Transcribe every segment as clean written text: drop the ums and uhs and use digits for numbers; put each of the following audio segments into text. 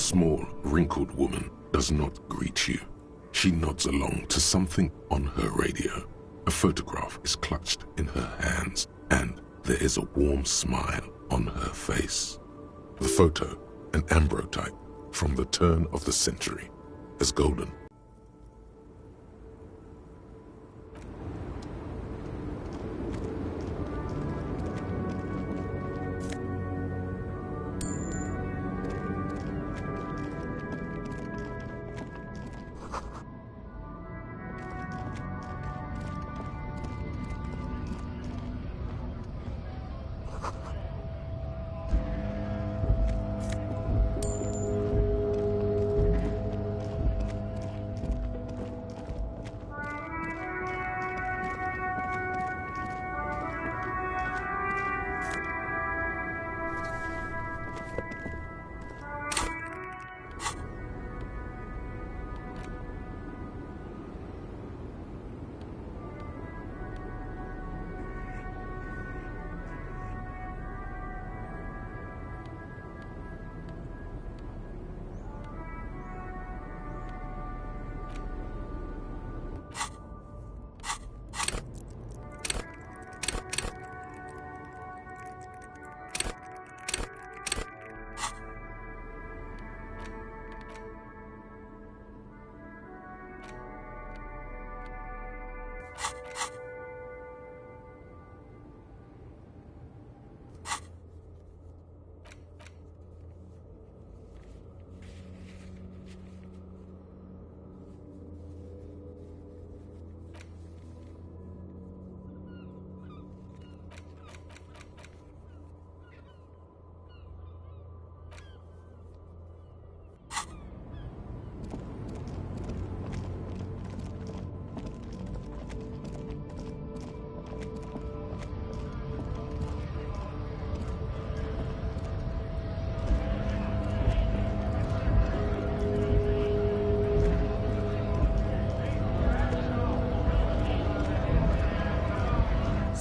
small, wrinkled woman does not greet you. She nods along to something on her radio. A photograph is clutched in her hands, and there is a warm smile on her face. The photo, an ambrotype from the turn of the century, is golden.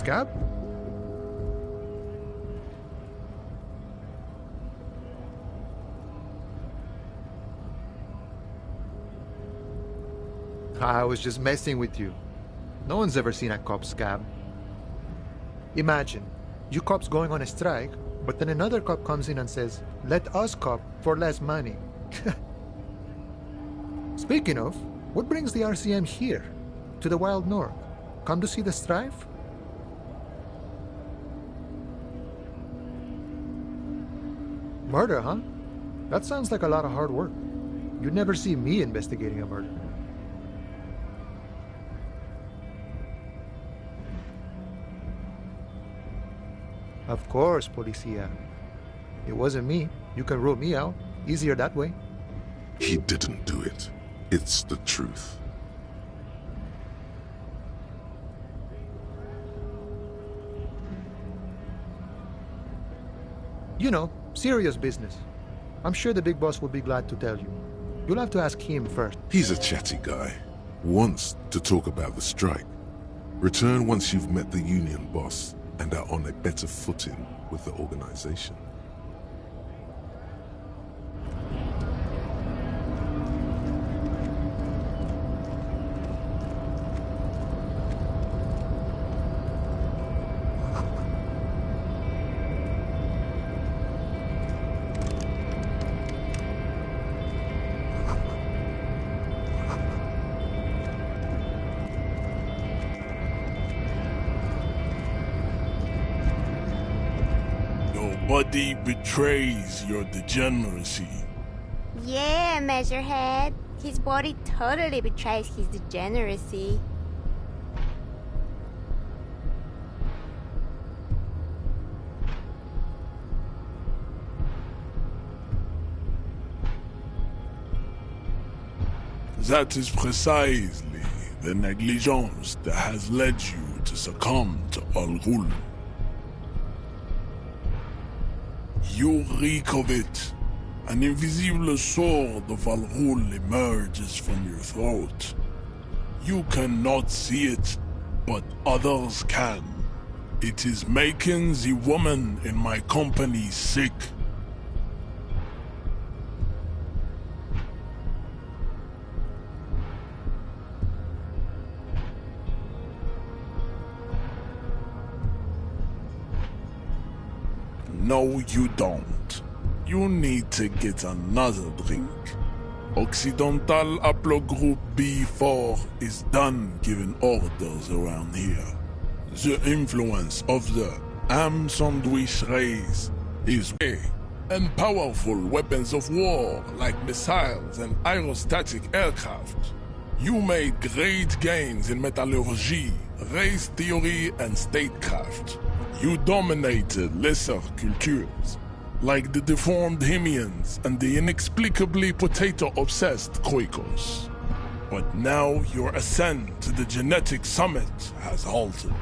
Scab? I was just messing with you. No one's ever seen a cop scab. Imagine, you cops going on a strike, but then another cop comes in and says, "Let us cop for less money." Speaking of, what brings the RCM here, to the Wild North? Come to see the strife? Murder, huh? That sounds like a lot of hard work. You'd never see me investigating a murder. Of course, Policia. It wasn't me. You can rule me out. Easier that way. He didn't do it. It's the truth. You know, serious business. I'm sure the big boss will be glad to tell you. You'll have to ask him first. He's a chatty guy. Wants to talk about the strike. Return once you've met the union boss and are on a better footing with the organization. Nobody betrays your degeneracy. Yeah, Measurehead. His body totally betrays his degeneracy. That is precisely the negligence that has led you to succumb to Al Ghul. You reek of it. An invisible sword of Al Ghul emerges from your throat. You cannot see it, but others can. It is making the woman in my company sick. No, you don't. You need to get another drink. Occidental Haplogroup B4 is done giving orders around here. The influence of the ham sandwich race is way, and powerful weapons of war like missiles and aerostatic aircraft. You made great gains in metallurgy, race theory, and statecraft. You dominated lesser cultures, like the deformed Hemians and the inexplicably potato-obsessed Khoikos. But now your ascent to the genetic summit has halted.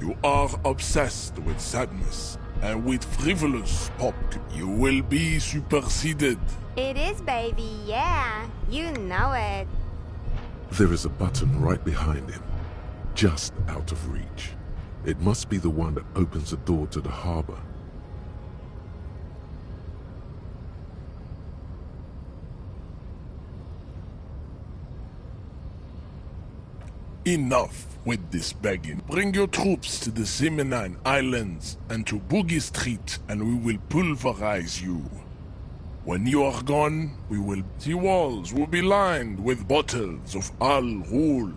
You are obsessed with sadness, and with frivolous pop, you will be superseded. It is, baby, yeah. You know it. There is a button right behind him, just out of reach. It must be the one that opens the door to the harbor. Enough with this begging. Bring your troops to the Semenine Islands and to Boogie Street, and we will pulverize you. When you are gone, the walls will be lined with bottles of Al Ghul,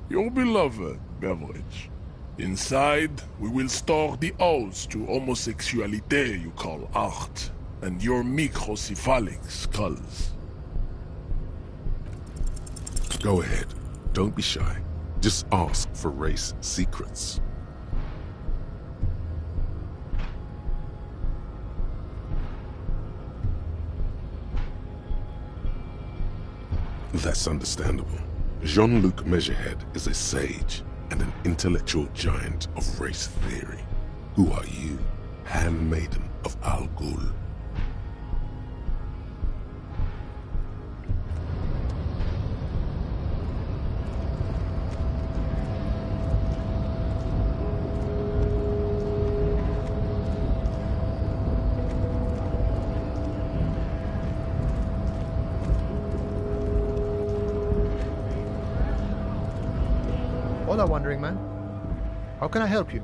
your beloved beverage. Inside, we will store the odes to homosexuality you call art, and your microcephalic skulls. Go ahead. Don't be shy. Just ask for race secrets. That's understandable. Jean-Luc Measurehead is a sage and an intellectual giant of race theory. Who are you, handmaiden of Al Ghul? Hola, Wandering Man. How can I help you?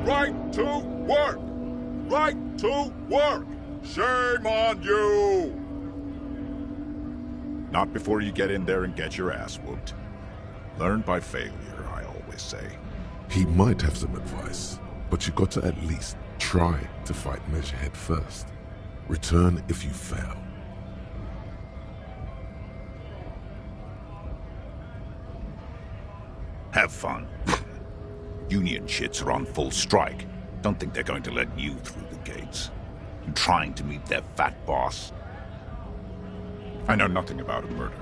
Right to work! Right to work! Shame on you! Not before you get in there and get your ass whooped. Learn by failure, I always say. He might have some advice, but you got to at least try to fight Measurehead first. Return if you fail. Have fun. Union shits are on full strike. Don't think they're going to let you through the gates. I'm trying to meet their fat boss. I know nothing about a murder.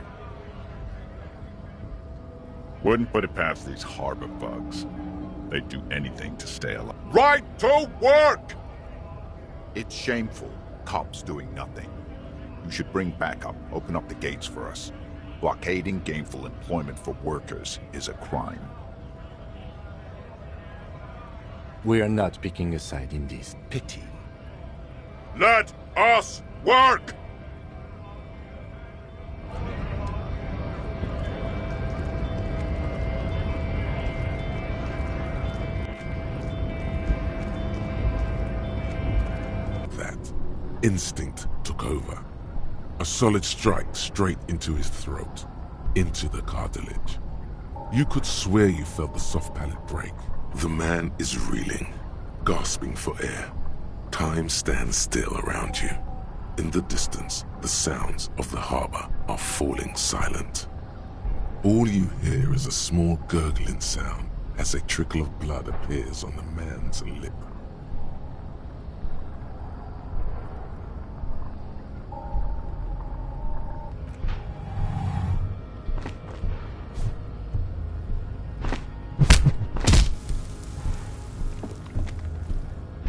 Wouldn't put it past these harbor bugs. They'd do anything to stay alive. Right to work! It's shameful. Cops doing nothing. You should bring backup. Open up the gates for us. Blockading gainful employment for workers is a crime. We are not picking a side in this. Pity. Let us work! That instinct took over. A solid strike straight into his throat, into the cartilage. You could swear you felt the soft palate break. The man is reeling, gasping for air. Time stands still around you. In the distance, the sounds of the harbor are falling silent. All you hear is a small gurgling sound as a trickle of blood appears on the man's lip.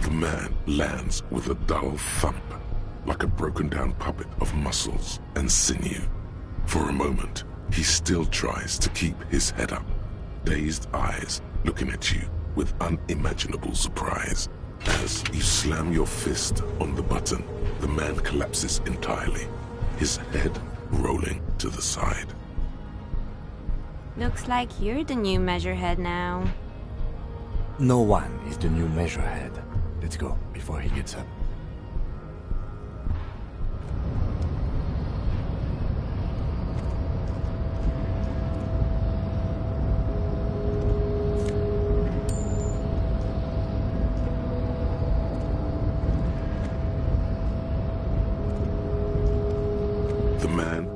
The man lands with a dull thump, like a broken down puppet of muscles and sinew. For a moment, He still tries to keep his head up, dazed eyes looking at you with unimaginable surprise. As you slam your fist on the button, the man collapses entirely, his head rolling to the side. Looks like you're the new measurehead now. No one is the new measurehead. Let's go before he gets up. The man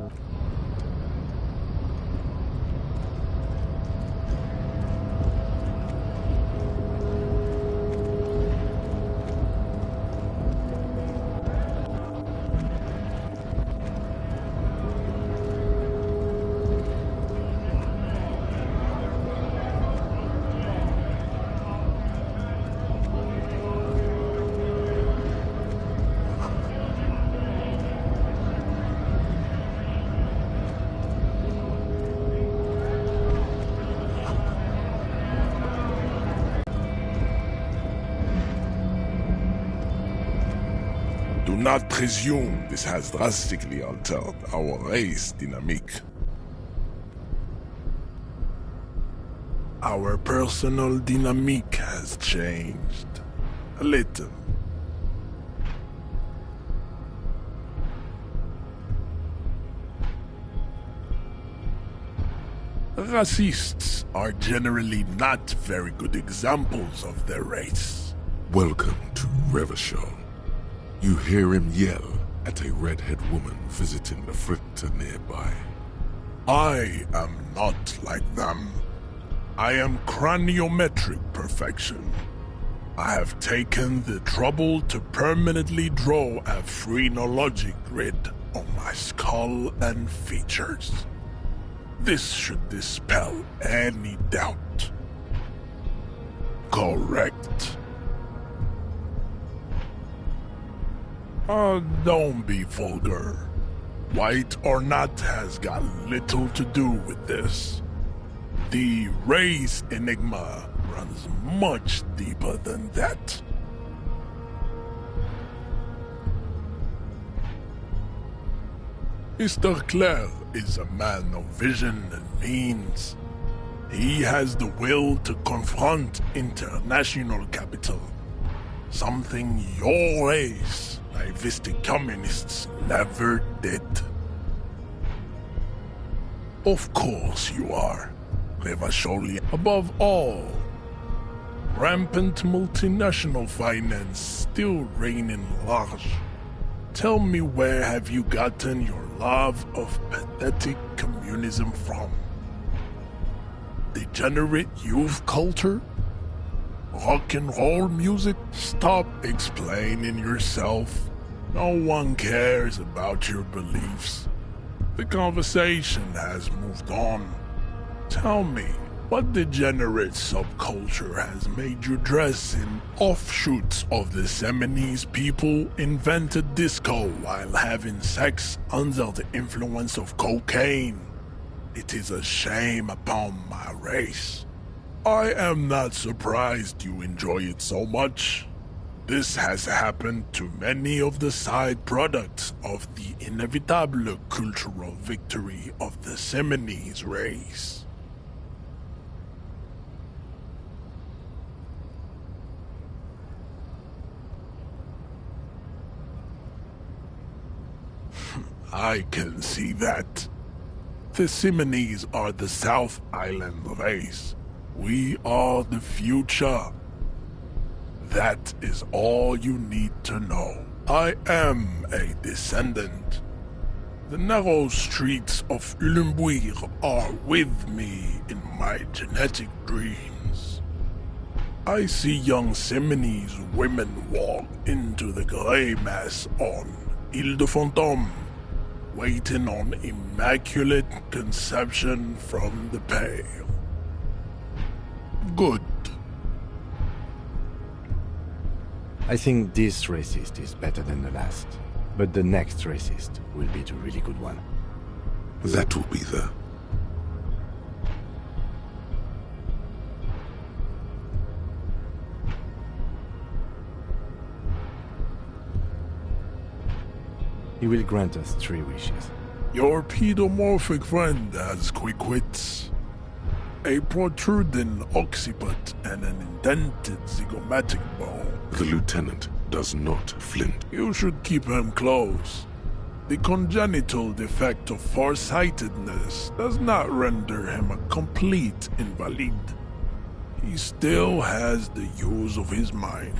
Do not presume this has drastically altered our race dynamic. Our personal dynamic has changed a little. Racists are generally not very good examples of their race. Welcome to Revachol. You hear him yell at a redhead woman visiting the fritter nearby. I am not like them. I am craniometric perfection. I have taken the trouble to permanently draw a phrenologic grid on my skull and features. This should dispel any doubt. Correct. Don't be vulgar. White or not has got little to do with this. The race enigma runs much deeper than that. Mr. Claire is a man of vision and means. He has the will to confront international capital. Something your race, naivistic communists, never did. Of course you are, Revacholian. Above all, rampant multinational finance still reigning large. Tell me, where have you gotten your love of pathetic communism from? Degenerate youth culture? Rock and roll music? Stop explaining yourself. No one cares about your beliefs. The conversation has moved on. Tell me, what degenerate subculture has made you dress in offshoots of the Timeee people invented disco while having sex under the influence of cocaine? It is a shame upon my race. I am not surprised you enjoy it so much. This has happened to many of the side products of the inevitable cultural victory of the Timeee race. I can see that. The Timeee are the South Island race. We are the future. That is all you need to know. I am a descendant. The narrow streets of Ulembuir are with me in my genetic dreams. I see young Timee's women walk into the grey mass on Ile de Fantôme, waiting on immaculate conception from the pale. Good. I think this racist is better than the last, but the next racist will be the really good one. That will be the He will grant us 3 wishes. Your pedomorphic friend has quick wits. A protruding occiput and an indented zygomatic bone. The lieutenant does not flint. You should keep him close. The congenital defect of farsightedness does not render him a complete invalid. He still has the use of his mind.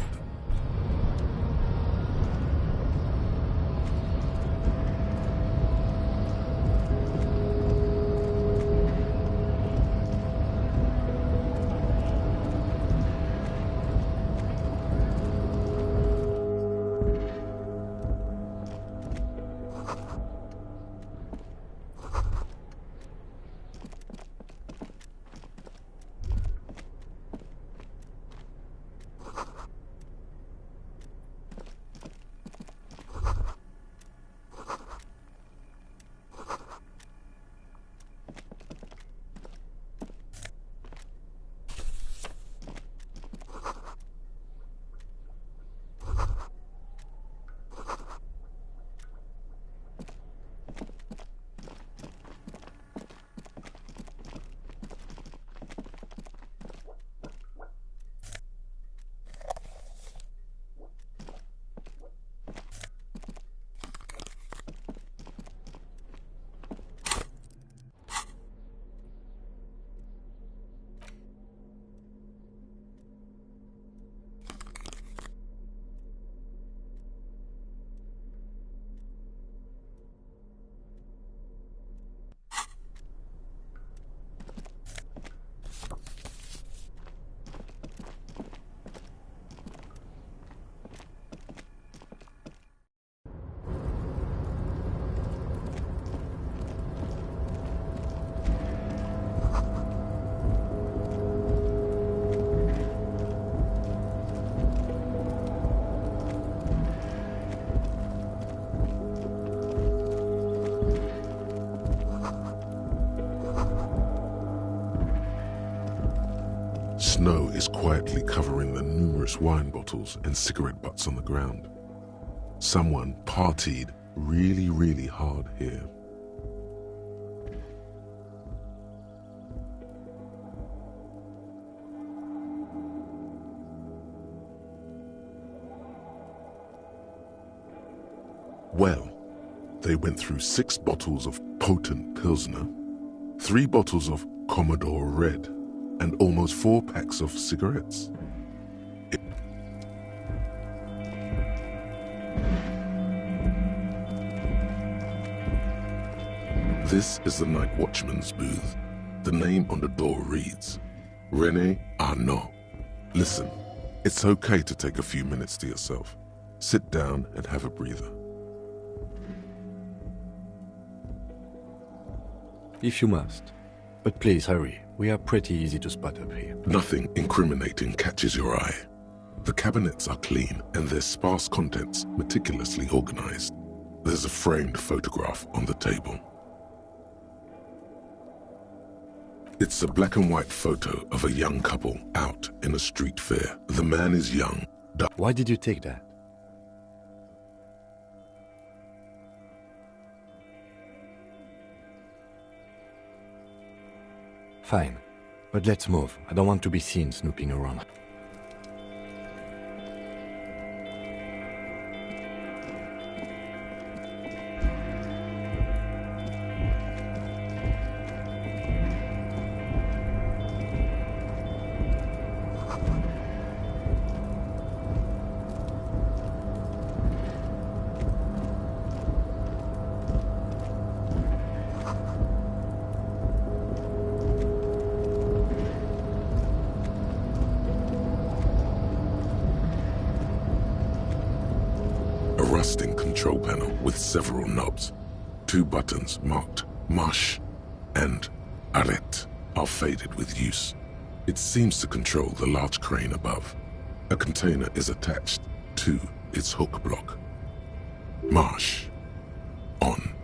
Snow is quietly covering the numerous wine bottles and cigarette butts on the ground. Someone partied really hard here. Well, they went through 6 bottles of potent Pilsner, 3 bottles of Commodore Red, and almost 4 packs of cigarettes. This is the night watchman's booth. The name on the door reads, René Arnaud. Listen, it's okay to take a few minutes to yourself. Sit down and have a breather. If you must. But please hurry. We are pretty easy to spot up here. Nothing incriminating catches your eye. The cabinets are clean and their sparse contents meticulously organized. There's a framed photograph on the table. It's a black and white photo of a young couple out in a street fair. The man is young. Why did you take that? Fine, but let's move. I don't want to be seen snooping around. Rusting control panel with several knobs. 2 buttons marked Marche and Arrête are faded with use. It seems to control the large crane above. A container is attached to its hook block. Marche. On.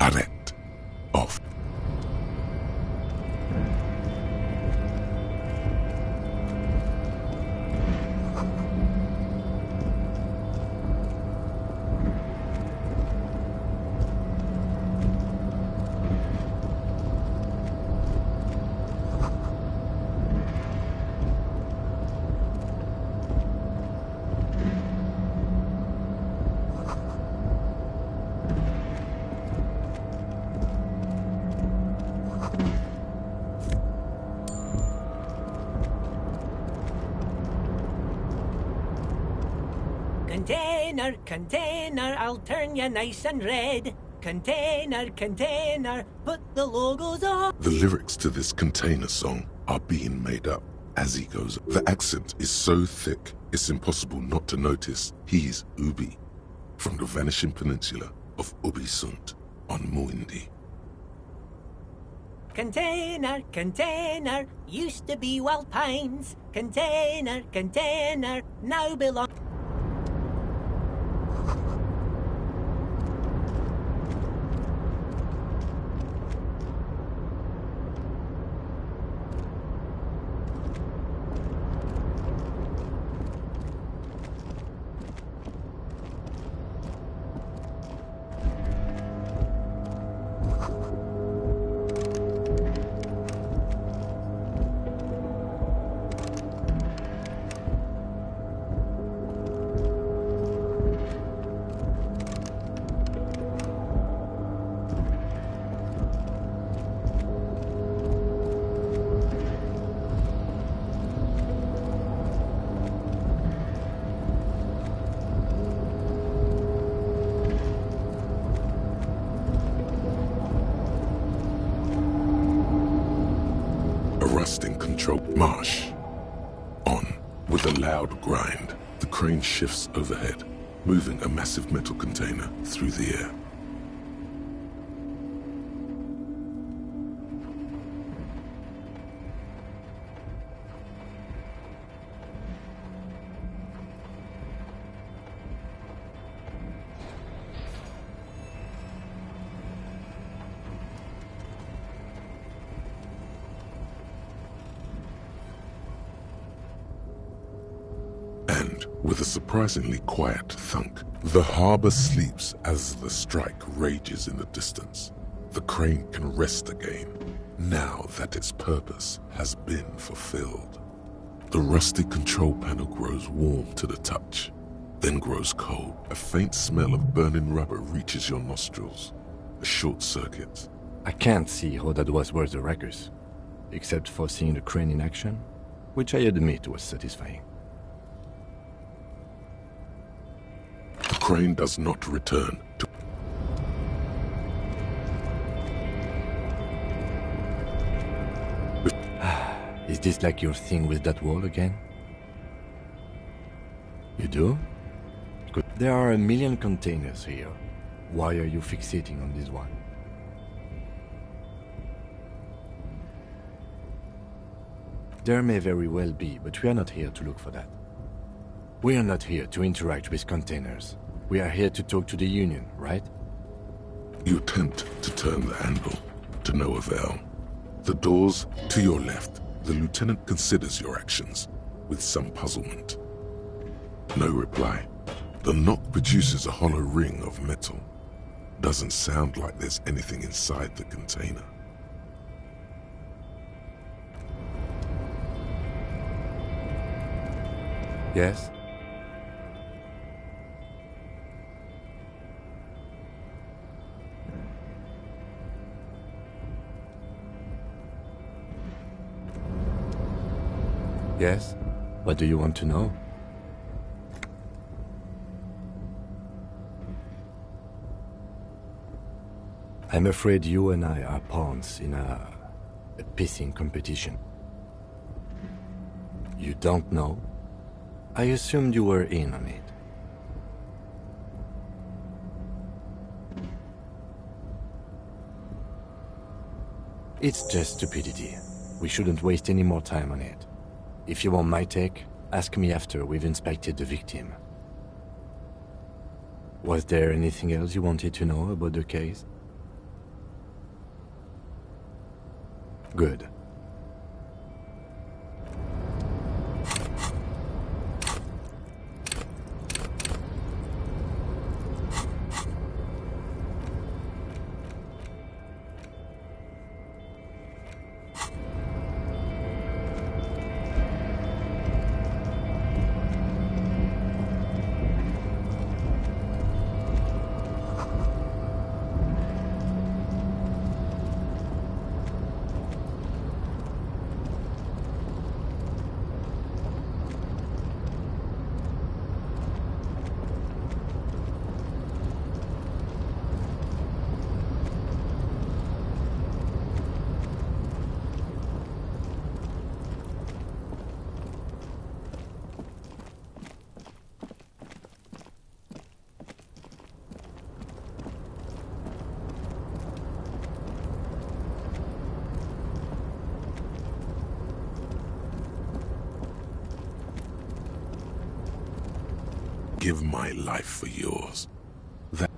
Arrête. Off. Container, container, I'll turn you nice and red. Container, container, put the logos on. The lyrics to this Container song are being made up as he goes. The accent is so thick, it's impossible not to notice he's Ubi, from the vanishing peninsula of Ubisunt on Muindi. Container, container, used to be Wild Pines. Container, container, now belong. Rusting control marsh. On. With a loud grind, the crane shifts overhead, moving a massive metal container through the air. With a surprisingly quiet thunk, the harbor sleeps as the strike rages in the distance. The crane can rest again, now that its purpose has been fulfilled. The rusty control panel grows warm to the touch, then grows cold. A faint smell of burning rubber reaches your nostrils. A short circuit. I can't see how that was worth the ruckus, except for seeing the crane in action, which I admit was satisfying. The crane does not return to... Is this like your thing with that wall again? You do? Good. There are a million containers here. Why are you fixating on this one? There may very well be, but we are not here to look for that. We are not here to interact with containers. We are here to talk to the Union, right? You attempt to turn the handle, to no avail. The doors to your left. The lieutenant considers your actions with some puzzlement. No reply. The knock produces a hollow ring of metal. Doesn't sound like there's anything inside the container. Yes? Yes? What do you want to know? I'm afraid you and I are pawns in a pissing competition. You don't know? I assumed you were in on it. It's just stupidity. We shouldn't waste any more time on it. If you want my take, ask me after we've inspected the victim. Was there anything else you wanted to know about the case? Good. give my life for yours. That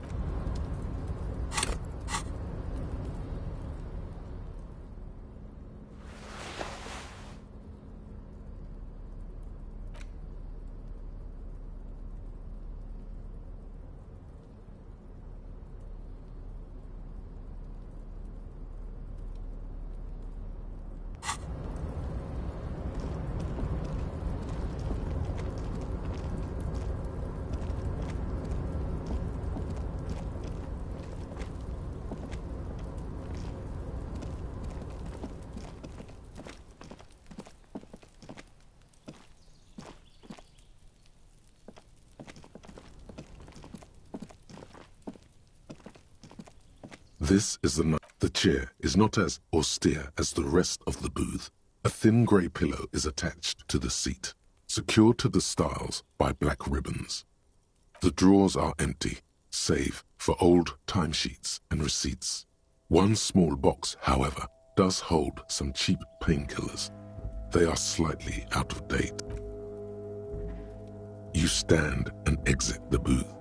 This is the chair is not as austere as the rest of the booth. A thin grey pillow is attached to the seat, secured to the stiles by black ribbons. The drawers are empty, save for old timesheets and receipts. One small box, however, does hold some cheap painkillers. They are slightly out of date. You stand and exit the booth.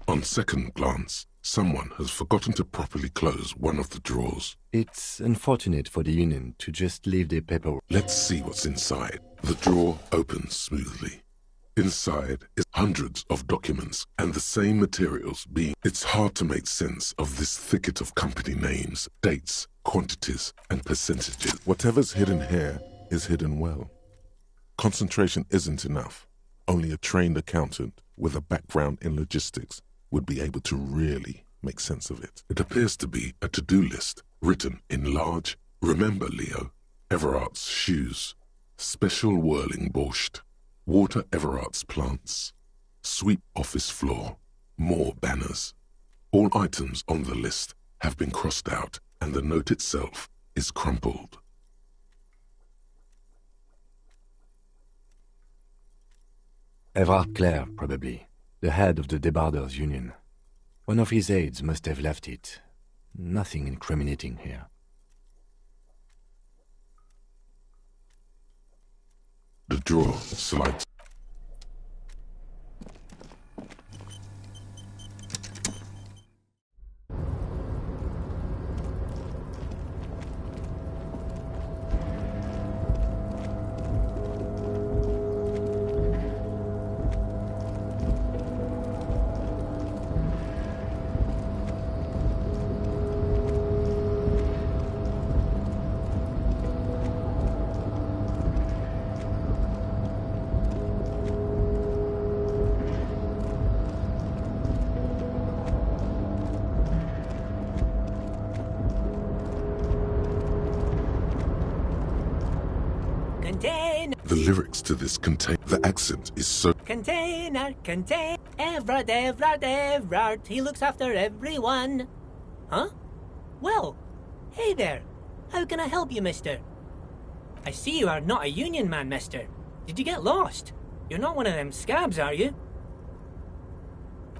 On second glance, someone has forgotten to properly close one of the drawers. It's unfortunate for the Union to just leave their paperwork. Let's see what's inside. The drawer opens smoothly. Inside is hundreds of documents and the same materials being... It's hard to make sense of this thicket of company names, dates, quantities, and percentages. Whatever's hidden here is hidden well. Concentration isn't enough. Only a trained accountant with a background in logistics would be able to really make sense of it. It appears to be a to-do list written in large, remember Leo, Everart's shoes, special whirling borscht, water Everart's plants, sweep office floor, more banners. All items on the list have been crossed out and the note itself is crumpled. Everard Clare, probably. The head of the Debarders Union. One of his aides must have left it. Nothing incriminating here. The drawer slides. Container. The lyrics to this contain... The accent is so... Container. Everard, Everard, Everard. He looks after everyone. Huh? Well, hey there. How can I help you, mister? I see you are not a union man, mister. Did you get lost? You're not one of them scabs, are you?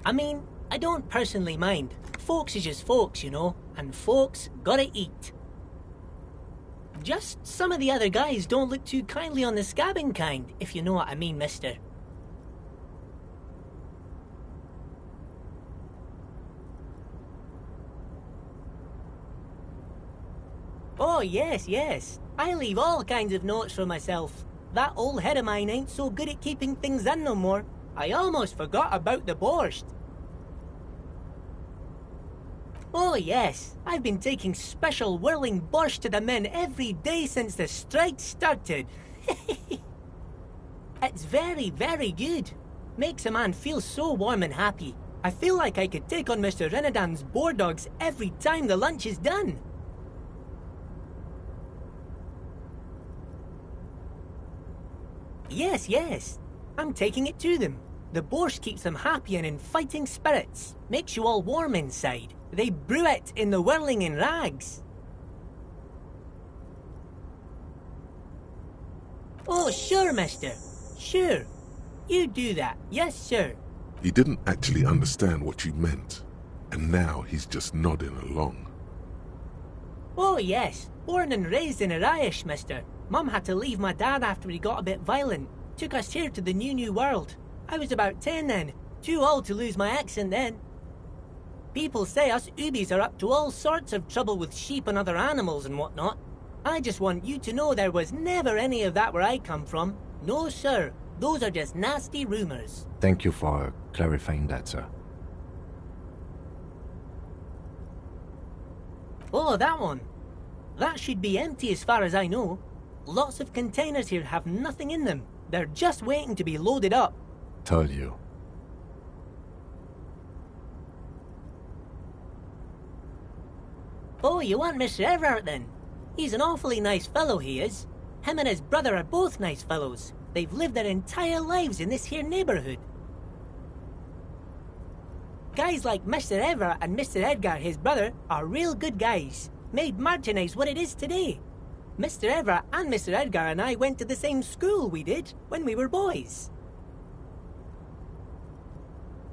I mean, I don't personally mind. Folks is just folks, you know, and folks gotta eat. Just some of the other guys don't look too kindly on the scabbing kind, if you know what I mean, mister. Oh, yes. I leave all kinds of notes for myself. That old head of mine ain't so good at keeping things in no more. I almost forgot about the borscht. Oh yes, I've been taking special whirling borscht to the men every day since the strike started. It's very, very good. Makes a man feel so warm and happy. I feel like I could take on Mr. Renadan's boar dogs every time the lunch is done. Yes. I'm taking it to them. The borscht keeps them happy and in fighting spirits. Makes you all warm inside. They brew it in the whirling in rags. Oh, sure, mister. Sure. You do that. Yes, sir. He didn't actually understand what you meant, and now he's just nodding along. Oh, yes. Born and raised in Irish, mister. Mum had to leave my dad after he got a bit violent. Took us here to the new world. I was about 10 then. Too old to lose my accent then. People say us Ubies are up to all sorts of trouble with sheep and other animals and whatnot. I just want you to know there was never any of that where I come from. No, sir. Those are just nasty rumors. Thank you for clarifying that, sir. Oh, that one. That should be empty as far as I know. Lots of containers here have nothing in them. They're just waiting to be loaded up. Told you. Oh, you want Mr. Everard then? He's an awfully nice fellow, he is. Him and his brother are both nice fellows. They've lived their entire lives in this here neighborhood. Guys like Mr. Everard and Mr. Edgar, his brother, are real good guys. Made Martinez what it is today. Mr. Everard and Mr. Edgar and I went to the same school we did when we were boys.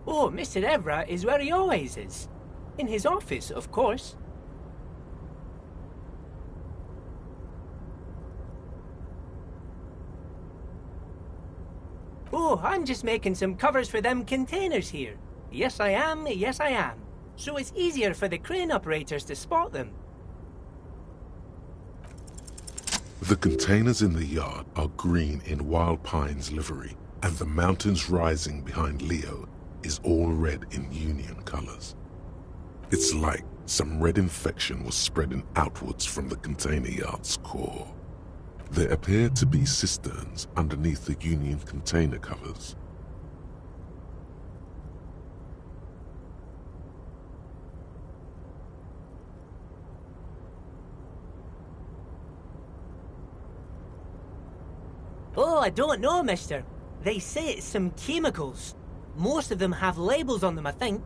Oh, Mr. Everard is where he always is. In his office, of course. Oh, I'm just making some covers for them containers here. Yes, I am. Yes, I am. So it's easier for the crane operators to spot them. The containers in the yard are green in Wild Pine's livery, and the mountains rising behind Leo is all red in Union colors. It's like some red infection was spreading outwards from the container yard's core. There appear to be cisterns underneath the Union container covers. Oh, I don't know, mister. They say it's some chemicals. Most of them have labels on them, I think.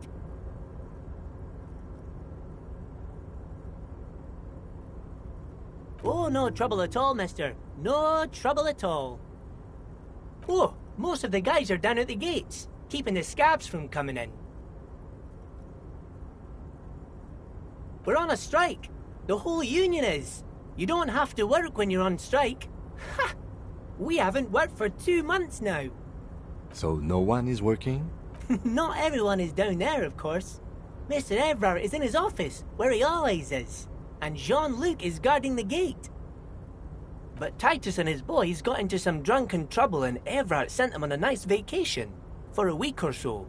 Oh, no trouble at all, mister. No trouble at all. Oh, most of the guys are down at the gates, keeping the scabs from coming in. We're on a strike. The whole union is. You don't have to work when you're on strike. Ha! We haven't worked for 2 months now. So no one is working? Not everyone is down there, of course. Mr. Everard is in his office, where he always is. And Jean-Luc is guarding the gate. But Titus and his boys got into some drunken trouble and Everard sent them on a nice vacation. For a week or so.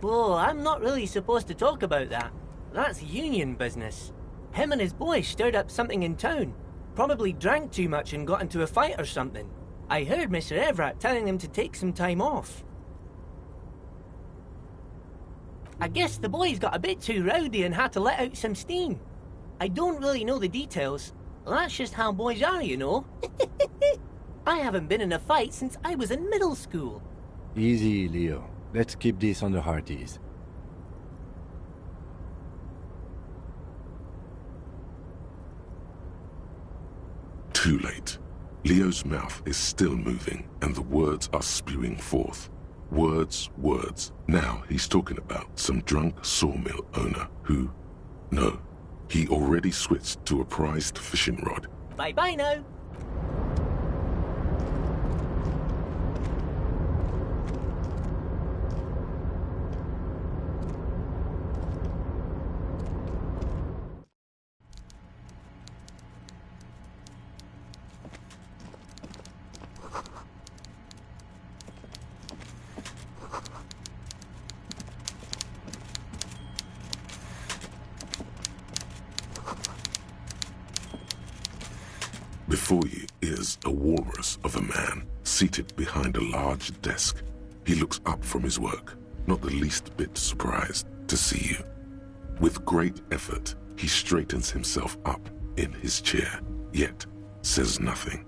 Oh, I'm not really supposed to talk about that. That's union business. Him and his boys stirred up something in town. Probably drank too much and got into a fight or something. I heard Mr. Everard telling them to take some time off. I guess the boys got a bit too rowdy and had to let out some steam. I don't really know the details. That's just how boys are, you know. I haven't been in a fight since I was in middle school. Easy, Leo. Let's keep this on the hearties. Too late. Leo's mouth is still moving, and the words are spewing forth. Words, words. Now he's talking about some drunk sawmill owner who... No, he already switched to a prized fishing rod. Bye-bye now. Before you is a walrus of a man seated behind a large desk. He looks up from his work, not the least bit surprised to see you. With great effort, he straightens himself up in his chair, yet says nothing.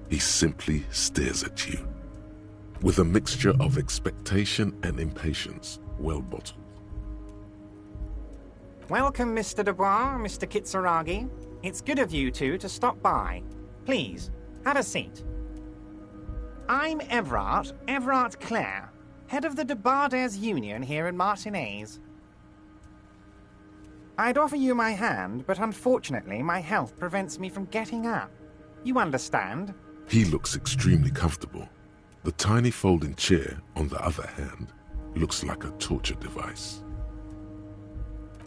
He simply stares at you. with a mixture of expectation and impatience, well bottled. Welcome, Mr. Dubois, Mr. Kitsuragi. It's good of you two to stop by. Please, have a seat. I'm Everard Clare, head of the Debarders Union here in Martinez. I'd offer you my hand, but unfortunately my health prevents me from getting up. You understand? He looks extremely comfortable. The tiny folding chair, on the other hand, looks like a torture device.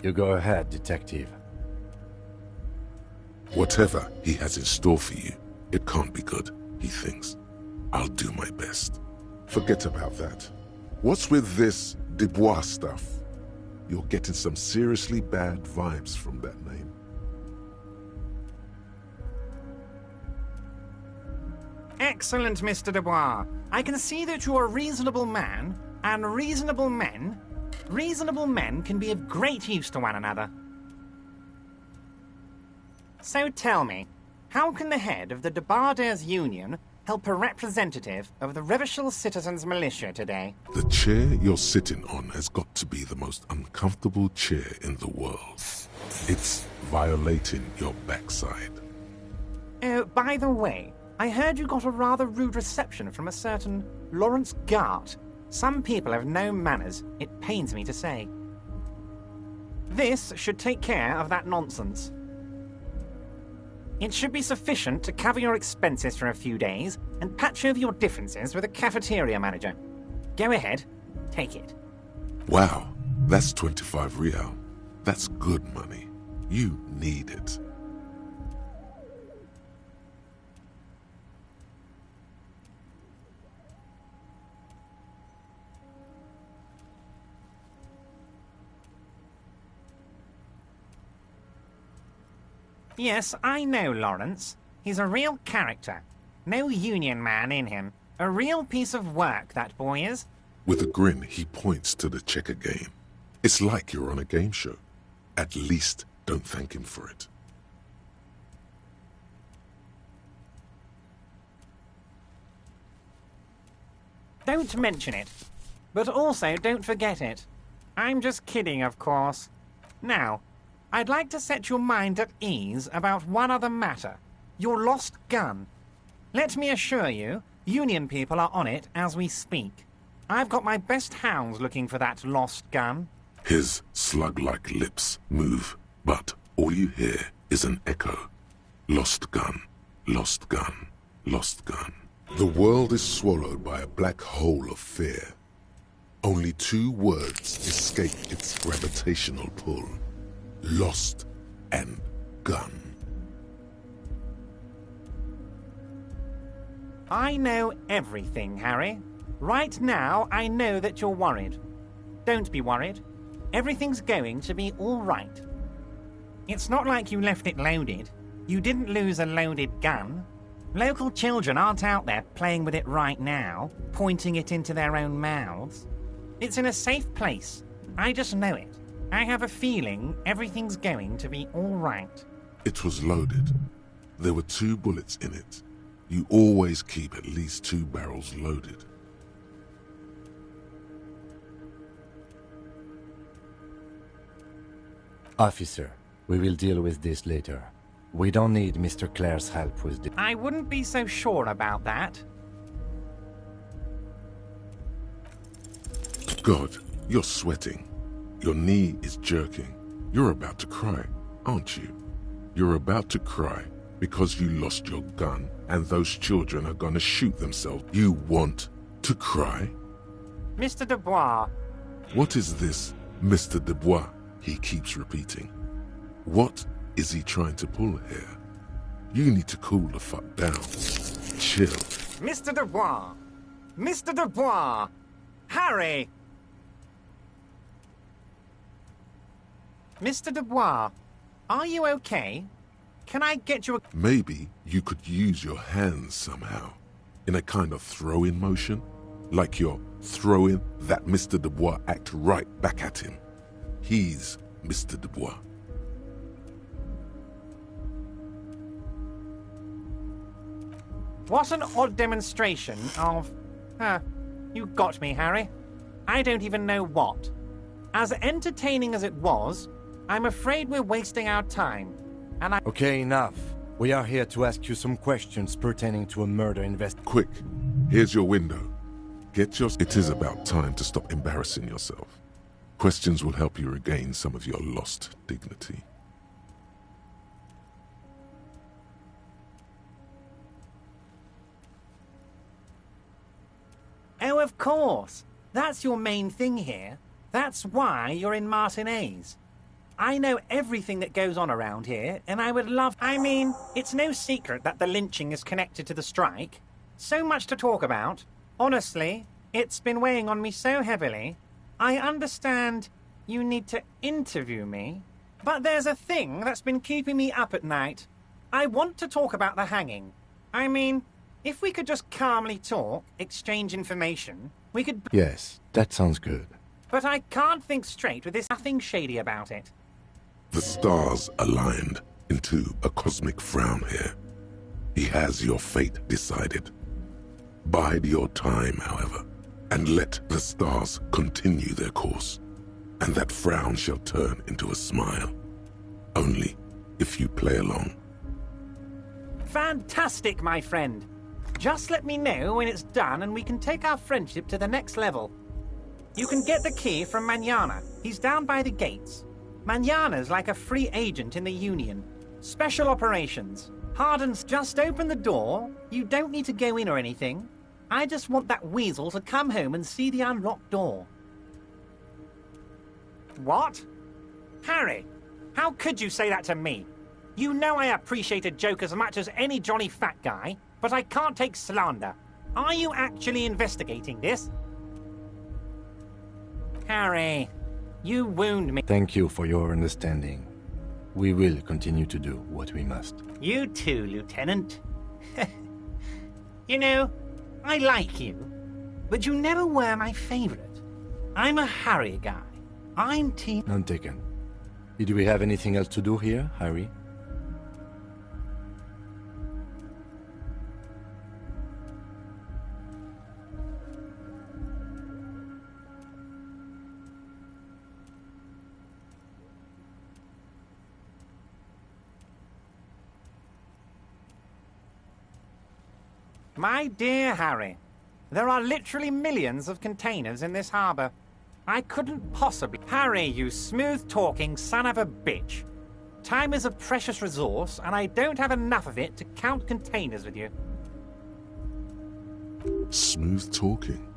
You go ahead, detective. Whatever he has in store for you, it can't be good, he thinks. I'll do my best. Forget about that. What's with this Dubois stuff? You're getting some seriously bad vibes from that name. Excellent, Mr. Dubois. I can see that you're a reasonable man, and reasonable men can be of great use to one another. So tell me, how can the head of the Debarders Union help a representative of the Revachol Citizens Militia today? The chair you're sitting on has got to be the most uncomfortable chair in the world. It's violating your backside. Oh, by the way, I heard you got a rather rude reception from a certain Lawrence Gart. Some people have no manners, it pains me to say. This should take care of that nonsense. It should be sufficient to cover your expenses for a few days and patch over your differences with a cafeteria manager. Go ahead, take it. Wow, that's 25 real. That's good money. You need it. Yes, I know Lawrence. He's a real character. No union man in him. A real piece of work, that boy is. With a grin, he points to the checker game. It's like you're on a game show. At least don't thank him for it. Don't mention it. But also don't forget it. I'm just kidding, of course. Now, I'd like to set your mind at ease about one other matter. Your lost gun. Let me assure you, Union people are on it as we speak. I've got my best hounds looking for that lost gun. His slug-like lips move, but all you hear is an echo. Lost gun, lost gun, lost gun. The world is swallowed by a black hole of fear. Only two words escape its gravitational pull. Lost and gun. I know everything, Harry. Right now, I know that you're worried. Don't be worried. Everything's going to be all right. It's not like you left it loaded. You didn't lose a loaded gun. Local children aren't out there playing with it right now, pointing it into their own mouths. It's in a safe place. I just know it. I have a feeling everything's going to be all right. It was loaded. There were 2 bullets in it. You always keep at least 2 barrels loaded. Officer, we will deal with this later. We don't need Mr. Clare's help with this. I wouldn't be so sure about that. God, you're sweating. Your knee is jerking. You're about to cry, aren't you? You're about to cry because you lost your gun and those children are gonna shoot themselves. You want to cry? Mr. Dubois. What is this, Mr. Dubois? He keeps repeating. What is he trying to pull here? You need to cool the fuck down. Chill. Mr. Dubois! Mr. Dubois! Harry! Mr. Dubois, are you okay? Can I get you a... Maybe you could use your hands somehow. In a kind of throw-in motion. Like you're throwing that Mr. Dubois act right back at him. He's Mr. Dubois. What an odd demonstration of... You got me, Harry. I don't even know what. As entertaining as it was, I'm afraid we're wasting our time. And I... Okay, enough. We are here to ask you some questions pertaining to a murder investigation. Quick, here's your window. It is about time to stop embarrassing yourself. Questions will help you regain some of your lost dignity. Oh, of course. That's your main thing here. That's why you're in Martinez. I know everything that goes on around here, and I would love... I mean, it's no secret that the lynching is connected to the strike. So much to talk about. Honestly, it's been weighing on me so heavily. I understand you need to interview me, but there's a thing that's been keeping me up at night. I want to talk about the hanging. I mean, if we could just calmly talk, exchange information, we could... Yes, that sounds good. But I can't think straight with this nothing shady about it. The stars aligned into a cosmic frown here. He has your fate decided. Bide your time, however, and let the stars continue their course, and that frown shall turn into a smile. Only if you play along. Fantastic, my friend. Just let me know when it's done and we can take our friendship to the next level. You can get the key from Manana. He's down by the gates. Manana's like a free agent in the Union. Special operations. Hardens, just open the door. You don't need to go in or anything. I just want that weasel to come home and see the unlocked door. What? Harry, how could you say that to me? You know I appreciate a joke as much as any jolly fat guy, but I can't take slander. Are you actually investigating this? Harry, you wound me. Thank you for your understanding. We will continue to do what we must. You too, Lieutenant. You know, I like you, but you never were my favorite. I'm a Harry guy. I'm team... None taken. Did we have anything else to do here, Harry? My dear Harry, there are literally millions of containers in this harbor. I couldn't possibly... Harry, you smooth-talking son of a bitch. Time is a precious resource, and I don't have enough of it to count containers with you. Smooth talking.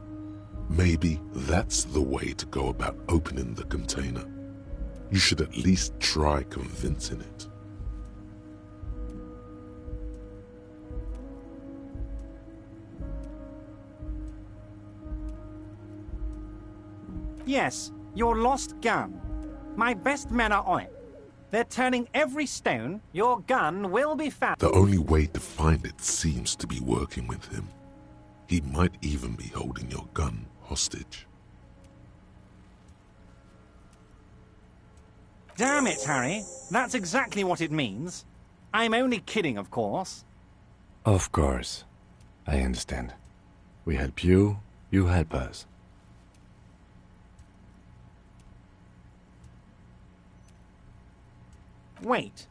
Maybe that's the way to go about opening the container. You should at least try convincing it. Yes, your lost gun. My best men are on it. They're turning every stone. Your gun will be found. The only way to find it seems to be working with him. He might even be holding your gun hostage. Damn it, Harry. That's exactly what it means. I'm only kidding, of course. Of course. I understand. We help you, you help us. Wait.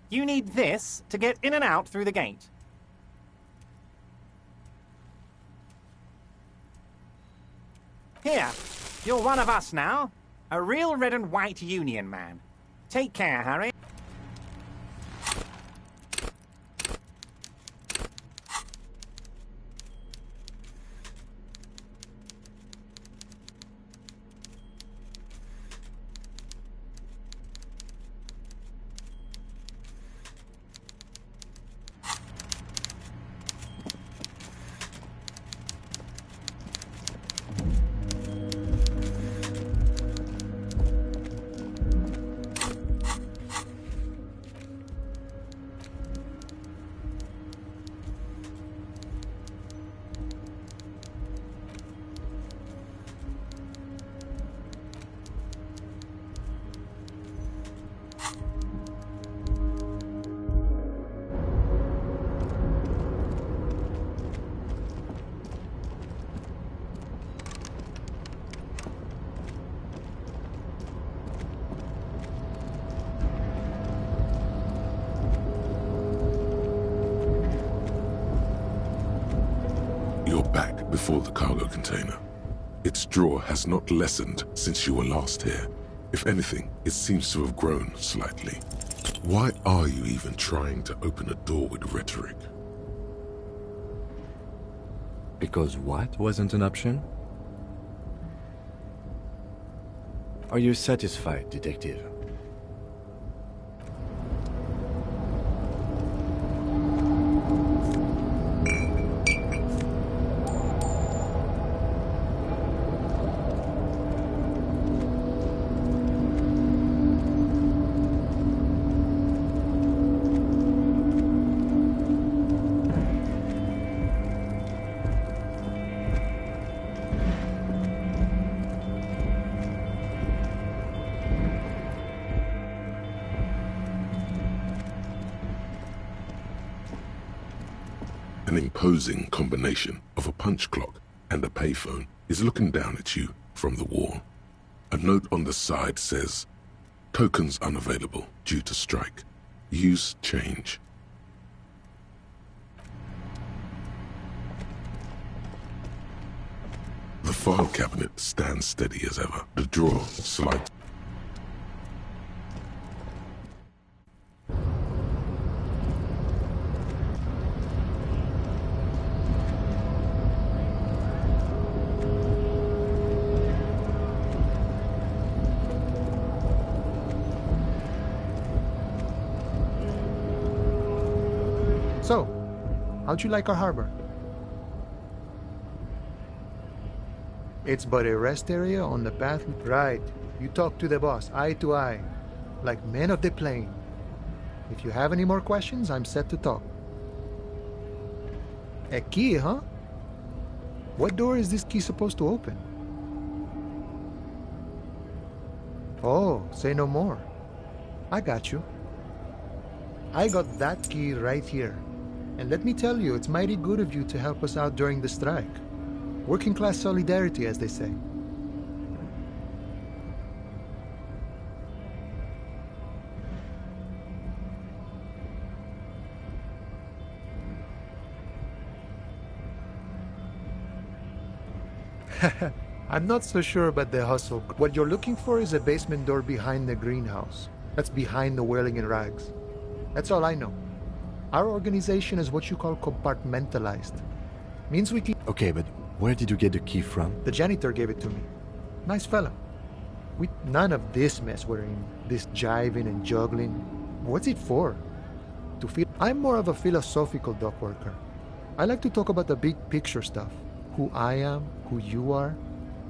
You need this to get in and out through the gate. Here, you're one of us now. A real red and white Union man. Take care, Harry. You're back before the cargo container. Its drawer has not lessened since you were last here. If anything, it seems to have grown slightly. Why are you even trying to open a door with rhetoric? Because what wasn't an option? Are you satisfied, detective? An imposing combination of a punch clock and a payphone is looking down at you from the wall. A note on the side says, "Tokens unavailable due to strike. Use change." The file cabinet stands steady as ever. The drawer slides. So, how'd you like our harbor? It's but a rest area on the path. Right. You talk to the boss, eye to eye, like men of the plane. If you have any more questions, I'm set to talk. A key, huh? What door is this key supposed to open? Oh, say no more. I got you. I got that key right here. And let me tell you, it's mighty good of you to help us out during the strike. Working class solidarity, as they say. I'm not so sure about the hustle. What you're looking for is a basement door behind the greenhouse. That's behind the whirling in rags. That's all I know. Our organization is what you call compartmentalized. Means we keep... Okay, but where did you get the key from? The janitor gave it to me. Nice fella. None of this mess we're in. This jiving and juggling. What's it for? To feel... I'm more of a philosophical dock worker. I like to talk about the big picture stuff. Who I am, who you are,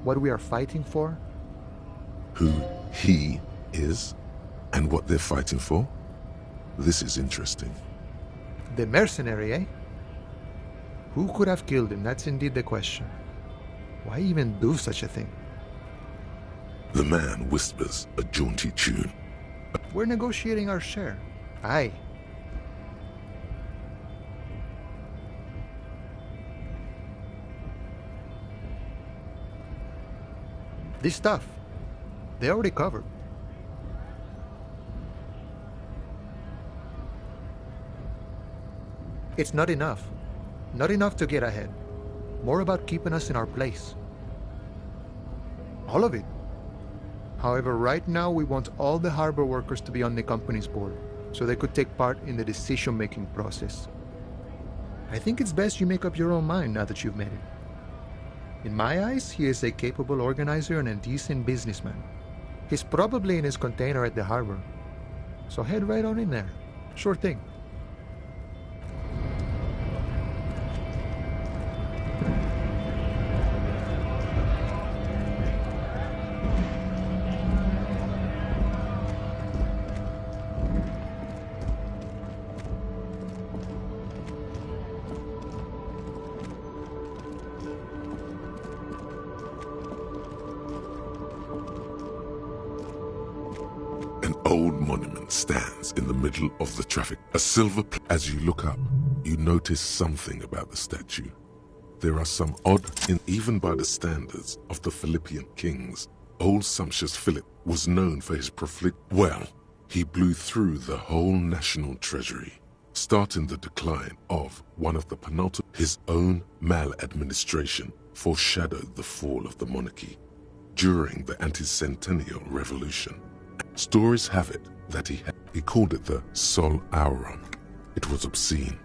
what we are fighting for. Who he is, and what they're fighting for? This is interesting. The mercenary, eh? Who could have killed him? That's indeed the question. Why even do such a thing? The man whispers a jaunty tune. We're negotiating our share. Aye. This stuff, they already covered. It's not enough. Not enough to get ahead. More about keeping us in our place. All of it. However, right now we want all the harbor workers to be on the company's board, so they could take part in the decision-making process. I think it's best you make up your own mind now that you've met him. In my eyes, he is a capable organizer and a decent businessman. He's probably in his container at the harbor. So head right on in there. Sure thing. Old monument stands in the middle of the traffic. A silver As you look up, you notice something about the statue. There are some odd, even by the standards of the Philippian kings. Old sumptuous Philip was known for his profligate. Well, he blew through the whole national treasury. starting the decline of one of the penultimate. His own maladministration foreshadowed the fall of the monarchy during the anti-centennial revolution. Stories have it that he called it the Sol Auron. It was obscene.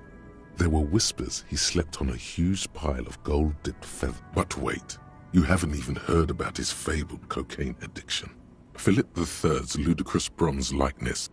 There were whispers he slept on a huge pile of gold-dipped feathers. But wait, you haven't even heard about his fabled cocaine addiction. Philip III's ludicrous bronze likeness.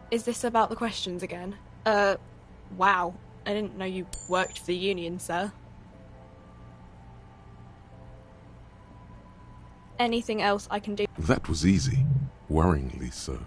Is this about the questions again? Wow. I didn't know you worked for the Union, sir. Anything else I can do? That was easy. Worryingly so.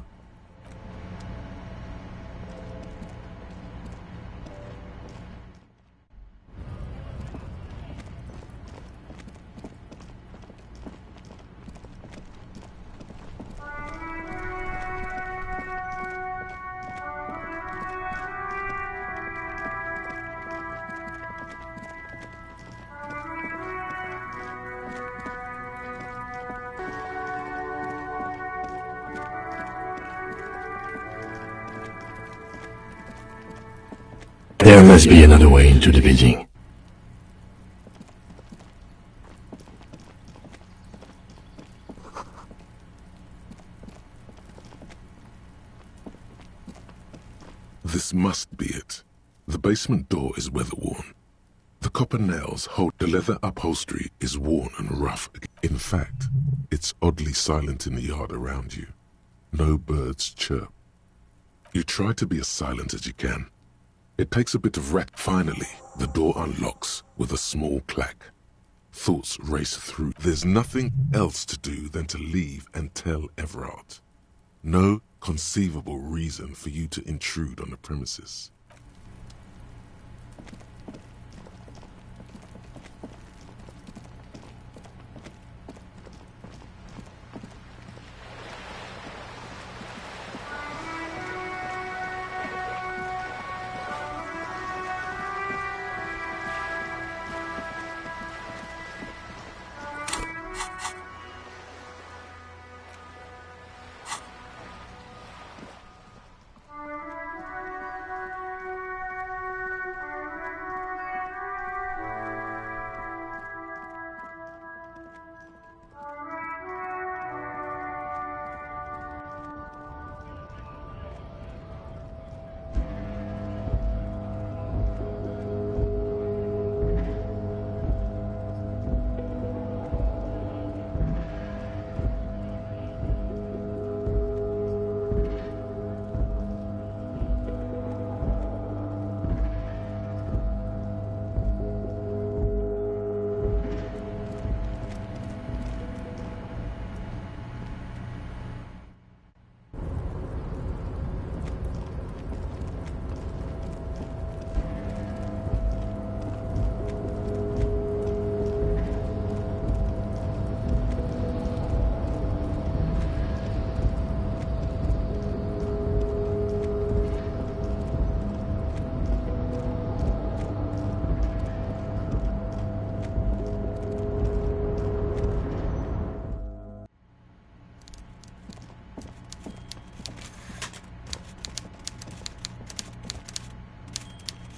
There must be another way into the building. This must be it. The basement door is weather-worn. The copper nails hold the leather upholstery is worn and rough. In fact, it's oddly silent in the yard around you. No birds chirp. You try to be as silent as you can. It takes a bit of Finally, the door unlocks with a small clack. Thoughts race through. There's nothing else to do than to leave and tell Everard. No conceivable reason for you to intrude on the premises.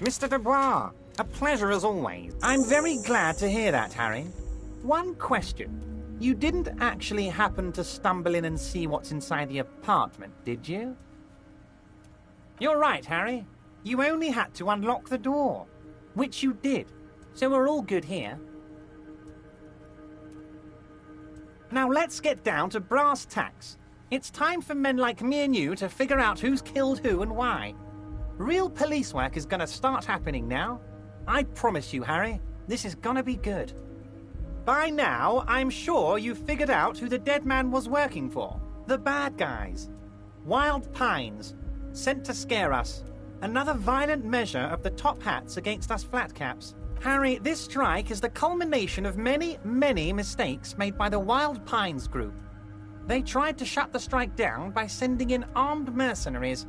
Mr. Dubois, a pleasure as always. I'm very glad to hear that, Harry. One question. You didn't actually happen to stumble in and see what's inside the apartment, did you? You're right, Harry. You only had to unlock the door, which you did. So we're all good here. Now let's get down to brass tacks. It's time for men like me and you to figure out who's killed who and why. Real police work is gonna start happening now. I promise you, Harry, this is gonna be good. By now, I'm sure you've figured out who the dead man was working for. The bad guys. Wild Pines. Sent to scare us. Another violent measure of the top hats against us flatcaps. Harry, this strike is the culmination of many, many mistakes made by the Wild Pines group. They tried to shut the strike down by sending in armed mercenaries.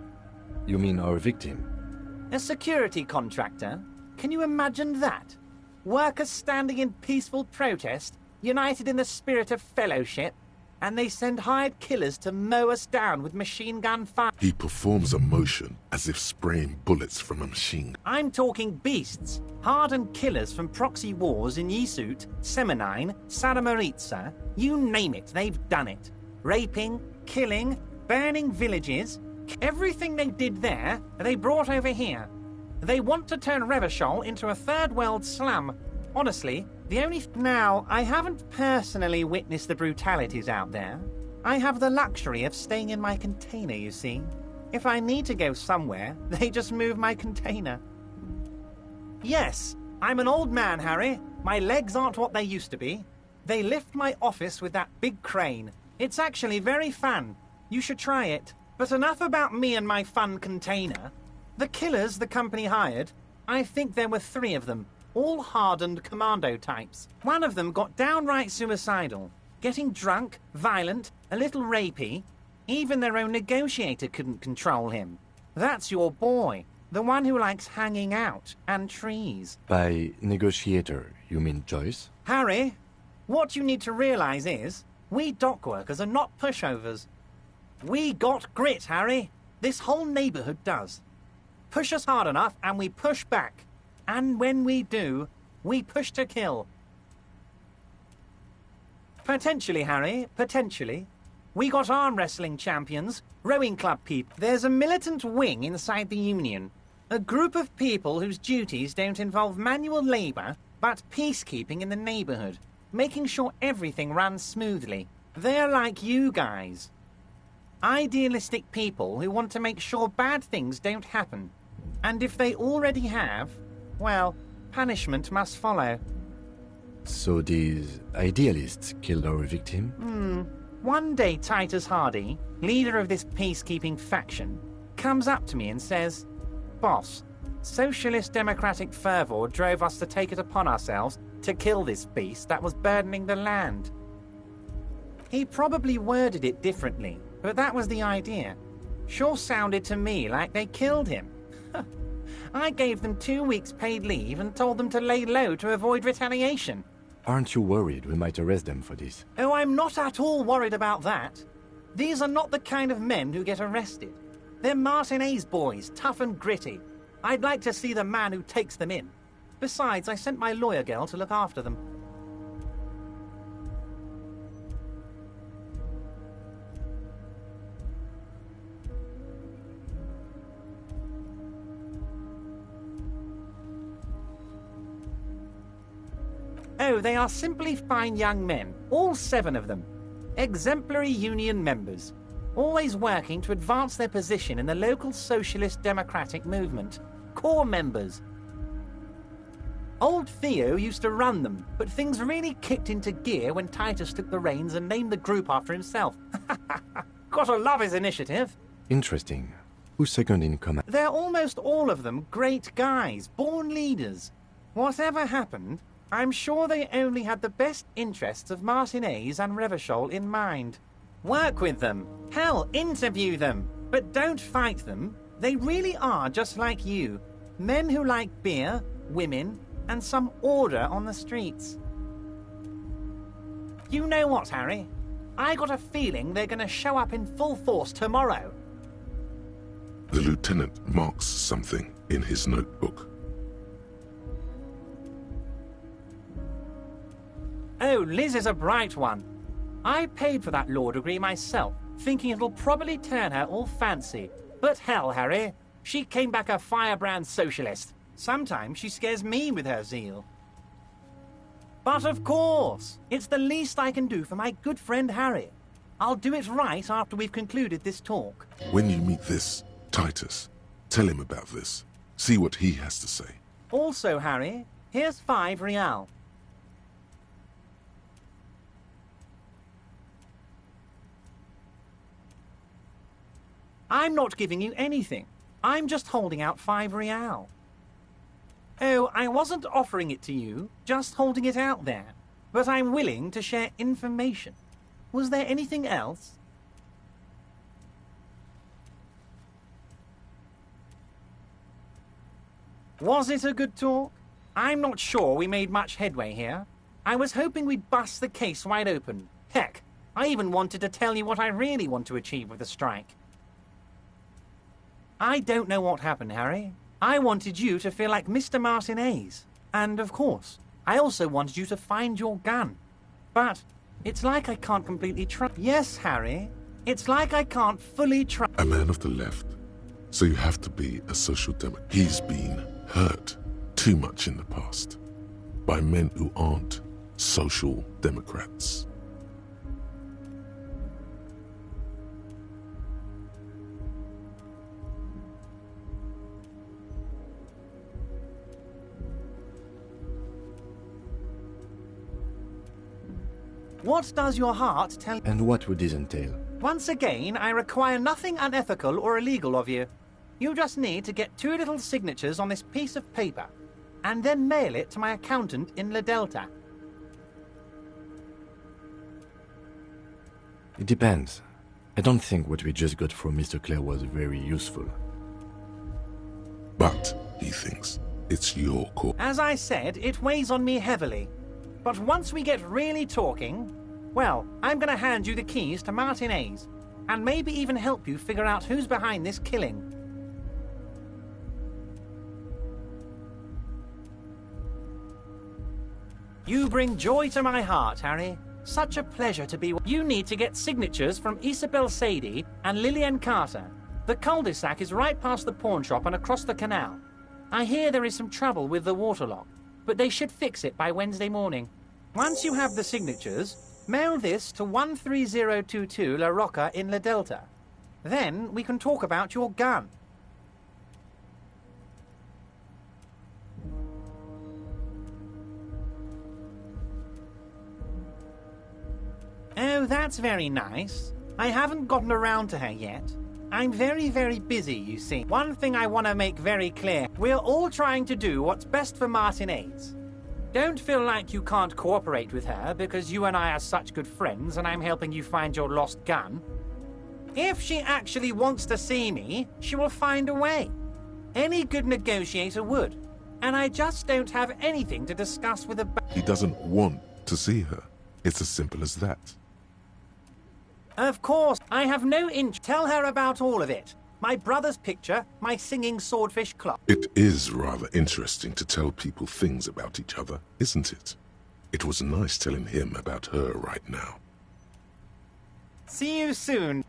You mean our victim? A security contractor? Can you imagine that? Workers standing in peaceful protest, united in the spirit of fellowship, and they send hired killers to mow us down with machine gun fire. He performs a motion as if spraying bullets from a machine gun. I'm talking beasts, hardened killers from proxy wars in Yisut, Semenine, Saramaritsa, you name it, they've done it. Raping, killing, burning villages, everything they did there, they brought over here. They want to turn Revachol into a third world slum. Honestly, the only... Now, I haven't personally witnessed the brutalities out there. I have the luxury of staying in my container, you see. If I need to go somewhere, they just move my container. Yes, I'm an old man, Harry. My legs aren't what they used to be. They lift my office with that big crane. It's actually very fun. You should try it. But enough about me and my fun container. The killers the company hired, I think there were 3 of them, all hardened commando types. One of them got downright suicidal, getting drunk, violent, a little rapey. Even their own negotiator couldn't control him. That's your boy, the one who likes hanging out and trees. By negotiator, you mean Joyce? Harry, what you need to realize is, we dock workers are not pushovers. We got grit, Harry. This whole neighborhood does. Push us hard enough and we push back. And when we do, we push to kill. Potentially, Harry, potentially. We got arm wrestling champions, rowing club people. There's a militant wing inside the Union. A group of people whose duties don't involve manual labor, but peacekeeping in the neighborhood. Making sure everything runs smoothly. They're like you guys. Idealistic people who want to make sure bad things don't happen. And if they already have, well, punishment must follow. So these idealists killed our victim? One day Titus Hardy, leader of this peacekeeping faction, comes up to me and says, "Boss, socialist democratic fervor drove us to take it upon ourselves to kill this beast that was burdening the land." He probably worded it differently, but that was the idea. Sure sounded to me like they killed him. I gave them 2 weeks paid leave and told them to lay low to avoid retaliation. Aren't you worried we might arrest them for this? Oh, I'm not at all worried about that. These are not the kind of men who get arrested. They're Martinez boys, tough and gritty. I'd like to see the man who takes them in. Besides, I sent my lawyer girl to look after them. Oh, they are simply fine young men, all 7 of them. Exemplary union members, always working to advance their position in the local socialist democratic movement. Core members. Old Theo used to run them, but things really kicked into gear when Titus took the reins and named the group after himself. Gotta love his initiative. Interesting. Who's second in command? They're almost all of them great guys, born leaders. Whatever happened, I'm sure they only had the best interests of Martinez and Revachol in mind. Work with them. Hell, interview them. But don't fight them. They really are just like you. Men who like beer, women, and some order on the streets. You know what, Harry? I got a feeling they're gonna show up in full force tomorrow. The lieutenant marks something in his notebook. Oh, Liz is a bright one. I paid for that law degree myself, thinking it'll probably turn her all fancy. But hell, Harry, she came back a firebrand socialist. Sometimes she scares me with her zeal. But of course, it's the least I can do for my good friend Harry. I'll do it right after we've concluded this talk. When you meet this Titus, Tell him about this. See what he has to say. Also, Harry, here's 5 real. I'm not giving you anything. I'm just holding out 5 real. Oh, I wasn't offering it to you, just holding it out there. But I'm willing to share information. Was there anything else? Was it a good talk? I'm not sure we made much headway here. I was hoping we'd bust the case wide open. Heck, I even wanted to tell you what I really want to achieve with the strike. I don't know what happened, Harry. I wanted you to feel like Mr. Martinez. And, of course, I also wanted you to find your gun. But it's like I can't completely trust... Yes, Harry. It's like I can't fully trust... A man of the left. So you have to be a social democrat. He's been hurt too much in the past by men who aren't social democrats. What does your heart tell... And what would this entail? Once again, I require nothing unethical or illegal of you. You just need to get 2 little signatures on this piece of paper, and then mail it to my accountant in La Delta. It depends. I don't think what we just got from Mr. Clare was very useful. But, he thinks, it's your call. As I said, it weighs on me heavily. But once we get really talking, well, I'm going to hand you the keys to Martinez, and maybe even help you figure out who's behind this killing. You bring joy to my heart, Harry. Such a pleasure to be... You need to get signatures from Isabel Sadie and Lillian Carter. The cul-de-sac is right past the pawn shop and across the canal. I hear there is some trouble with the waterlock, but they should fix it by Wednesday morning. Once you have the signatures, mail this to 13022 La Rocca in La Delta. Then we can talk about your gun. Oh, that's very nice. I haven't gotten around to her yet. I'm very, very busy, you see. One thing I want to make very clear. We're all trying to do what's best for Martinez. Don't feel like you can't cooperate with her because you and I are such good friends and I'm helping you find your lost gun. If she actually wants to see me, she will find a way. Any good negotiator would. And I just don't have anything to discuss with a... He doesn't want to see her. It's as simple as that. Of course, I have no inch. Tell her about all of it. My brother's picture, my singing swordfish clock. It is rather interesting to tell people things about each other, isn't it? It was nice telling him about her right now. See you soon.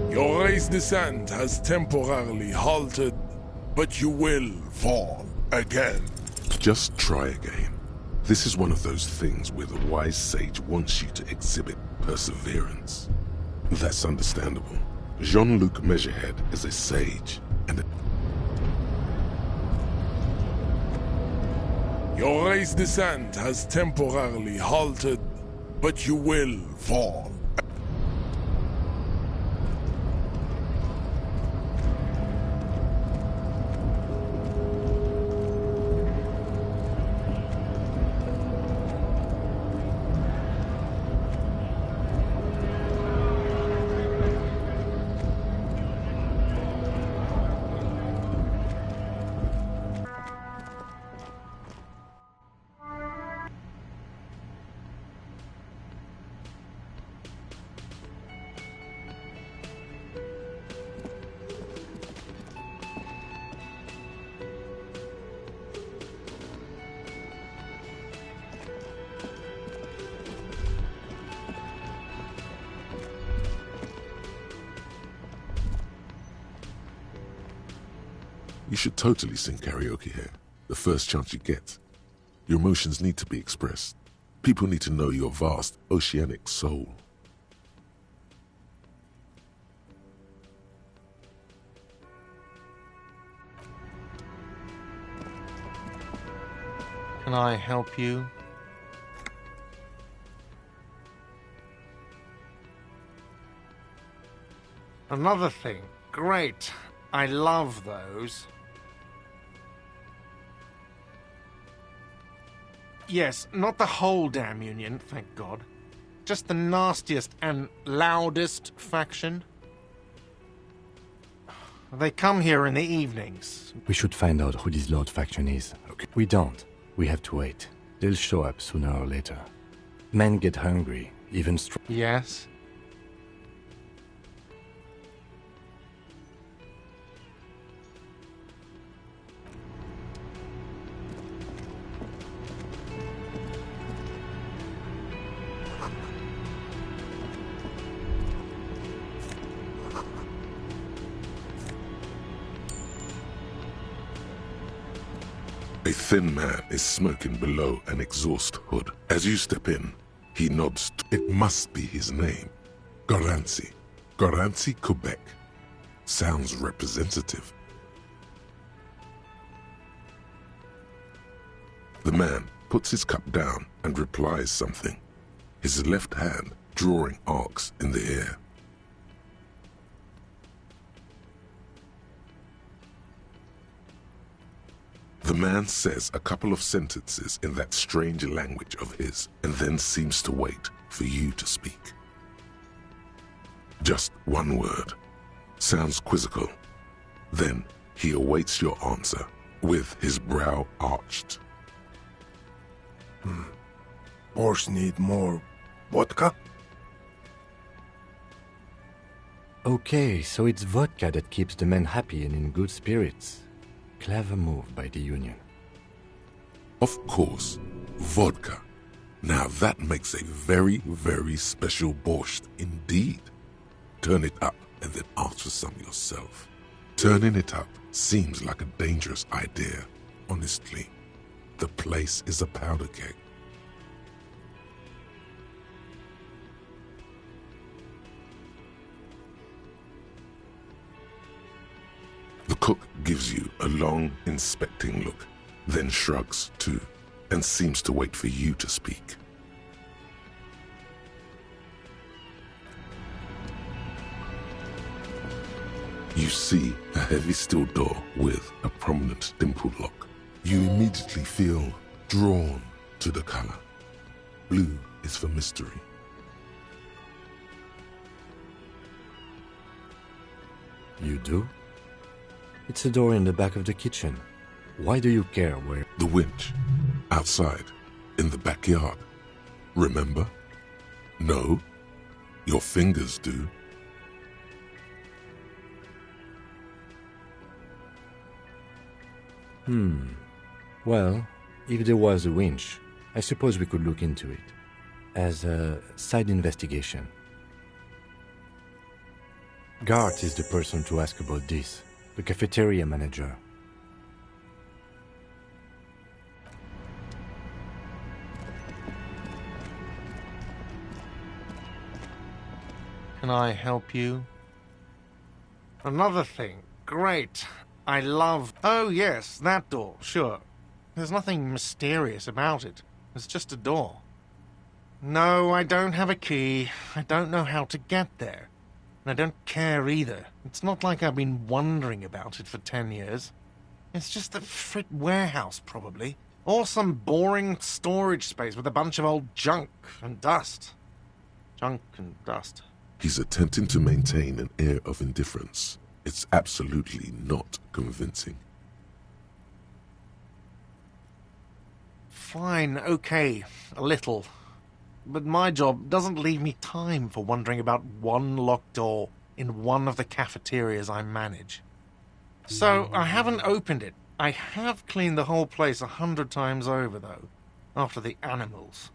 Your race descent has temporarily halted, but you will fall again. Just try again. This is one of those things where the wise sage wants you to exhibit perseverance. That's understandable. Jean-Luc Measurehead is a sage and Your race descent has temporarily halted, but you will fall. You should totally sing karaoke here, the first chance you get. Your emotions need to be expressed. People need to know your vast, oceanic soul. Can I help you? Another thing. Great. I love those. Yes, not the whole damn Union, thank God. Just the nastiest and loudest faction. They come here in the evenings. We should find out who this Lord faction is. Okay. We don't. We have to wait. They'll show up sooner or later. Men get hungry, even Yes? A thin man is smoking below an exhaust hood. As you step in, he nods. It must be his name. Garancy. Garancy, Quebec. Sounds representative. The man puts his cup down and replies something, his left hand drawing arcs in the air. The man says a couple of sentences in that strange language of his and then seems to wait for you to speak. Just one word. Sounds quizzical. Then he awaits your answer with his brow arched. Borscht need more vodka? Okay, so it's vodka that keeps the men happy and in good spirits. Clever move by the Union. Of course, vodka. Now that makes a very, very special borscht indeed. Turn it up and then ask for some yourself. Turning it up seems like a dangerous idea, honestly. The place is a powder keg. The cook gives you a long, inspecting look, then shrugs too, and seems to wait for you to speak. You see a heavy steel door with a prominent dimple lock. You immediately feel drawn to the color. Blue is for mystery. You do? It's a door in the back of the kitchen. Why do you care where? The winch. Outside. In the backyard. Remember? No? Your fingers do. Well, if there was a winch, I suppose we could look into it. As a side investigation. Gart is the person to ask about this. The cafeteria manager. can I help you? Another thing. Great. I love... Oh, yes, that door, sure. There's nothing mysterious about it. It's just a door. No, I don't have a key. I don't know how to get there. And I don't care either. It's not like I've been wondering about it for 10 years. It's just a frit warehouse, probably. Or some boring storage space with a bunch of old junk and dust. Junk and dust. He's attempting to maintain an air of indifference. It's absolutely not convincing. Fine, okay, a little. But my job doesn't leave me time for wondering about one locked door in one of the cafeterias I manage. So I haven't opened it. I have cleaned the whole place 100 times over, though, after the animals.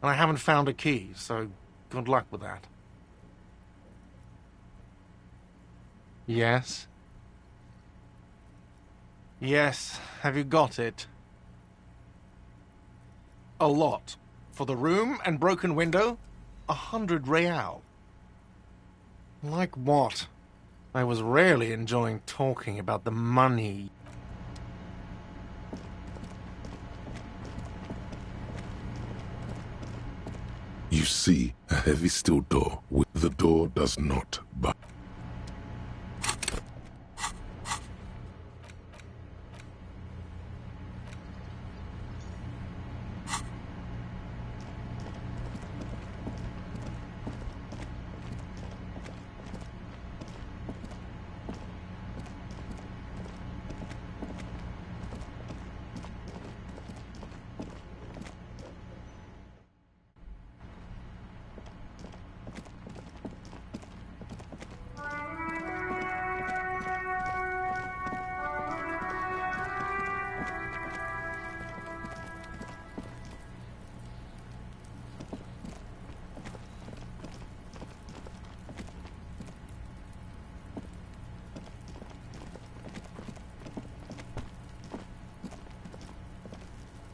And I haven't found a key, so good luck with that. Yes? Yes, have you got it? A lot. For the room and broken window, 100 real. Like what? I was rarely enjoying talking about the money. You see a heavy steel door. The door does not budge.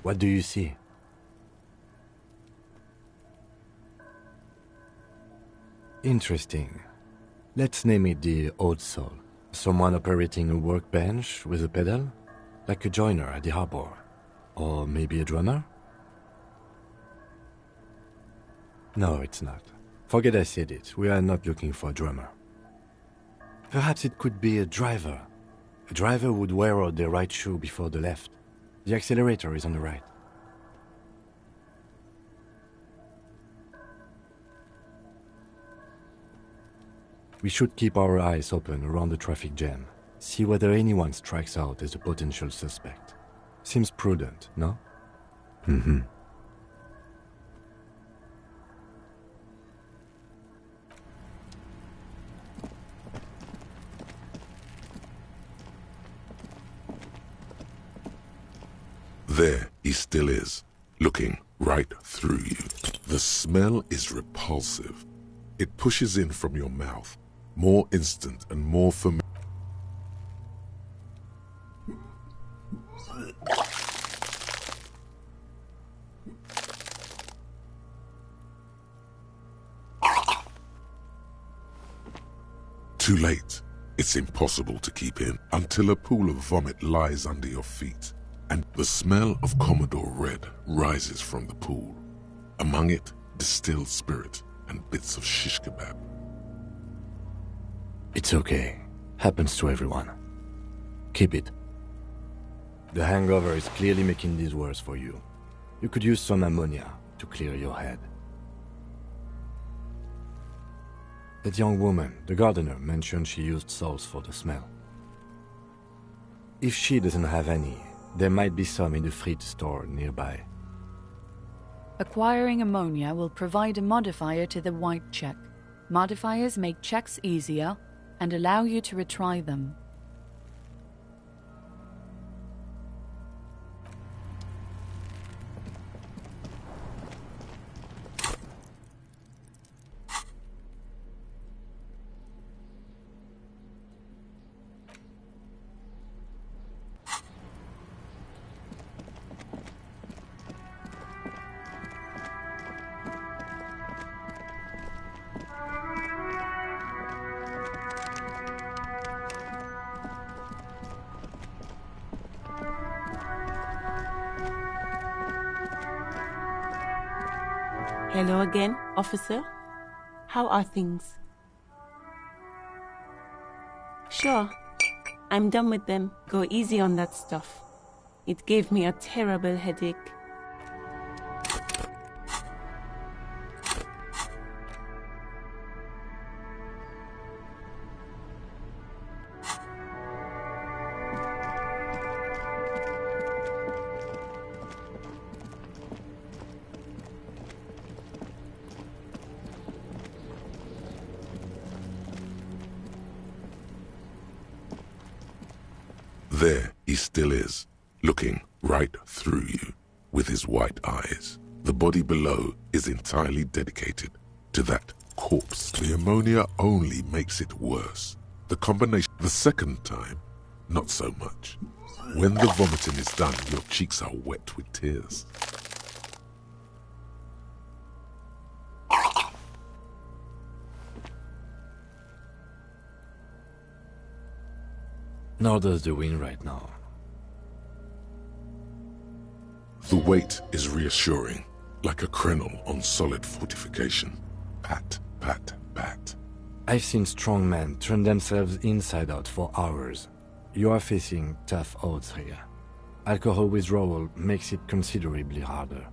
What do you see? Interesting. Let's name it the old soul. Someone operating a workbench with a pedal? Like a joiner at the harbor. Or maybe a drummer? No, it's not. Forget I said it. We are not looking for a drummer. Perhaps it could be a driver. A driver would wear out the right shoe before the left. The accelerator is on the right. We should keep our eyes open around the traffic jam. See whether anyone strikes out as a potential suspect. Seems prudent, no? Mm-hmm. There he still is, looking right through you. The smell is repulsive. It pushes in from your mouth, more instant and more familiar. Too late. It's impossible to keep in until a pool of vomit lies under your feet. And the smell of Commodore Red rises from the pool. Among it, distilled spirit and bits of shish kebab. It's okay. Happens to everyone. Keep it. The hangover is clearly making this worse for you. You could use some ammonia to clear your head. That young woman, the gardener, mentioned she used salts for the smell. If she doesn't have any, there might be some in the fridge store nearby. Acquiring ammonia will provide a modifier to the white check. Modifiers make checks easier and allow you to retry them. Hello again, officer. How are things? Sure. I'm done with them. Go easy on that stuff. It gave me a terrible headache. There he still is, looking right through you with his white eyes. The body below is entirely dedicated to that corpse. The ammonia only makes it worse. The combination, the second time, not so much. When the vomiting is done, your cheeks are wet with tears. Nor does the wind right now. The weight is reassuring, like a crenel on solid fortification. Pat, pat, pat. I've seen strong men turn themselves inside out for hours. You are facing tough odds here. Alcohol withdrawal makes it considerably harder.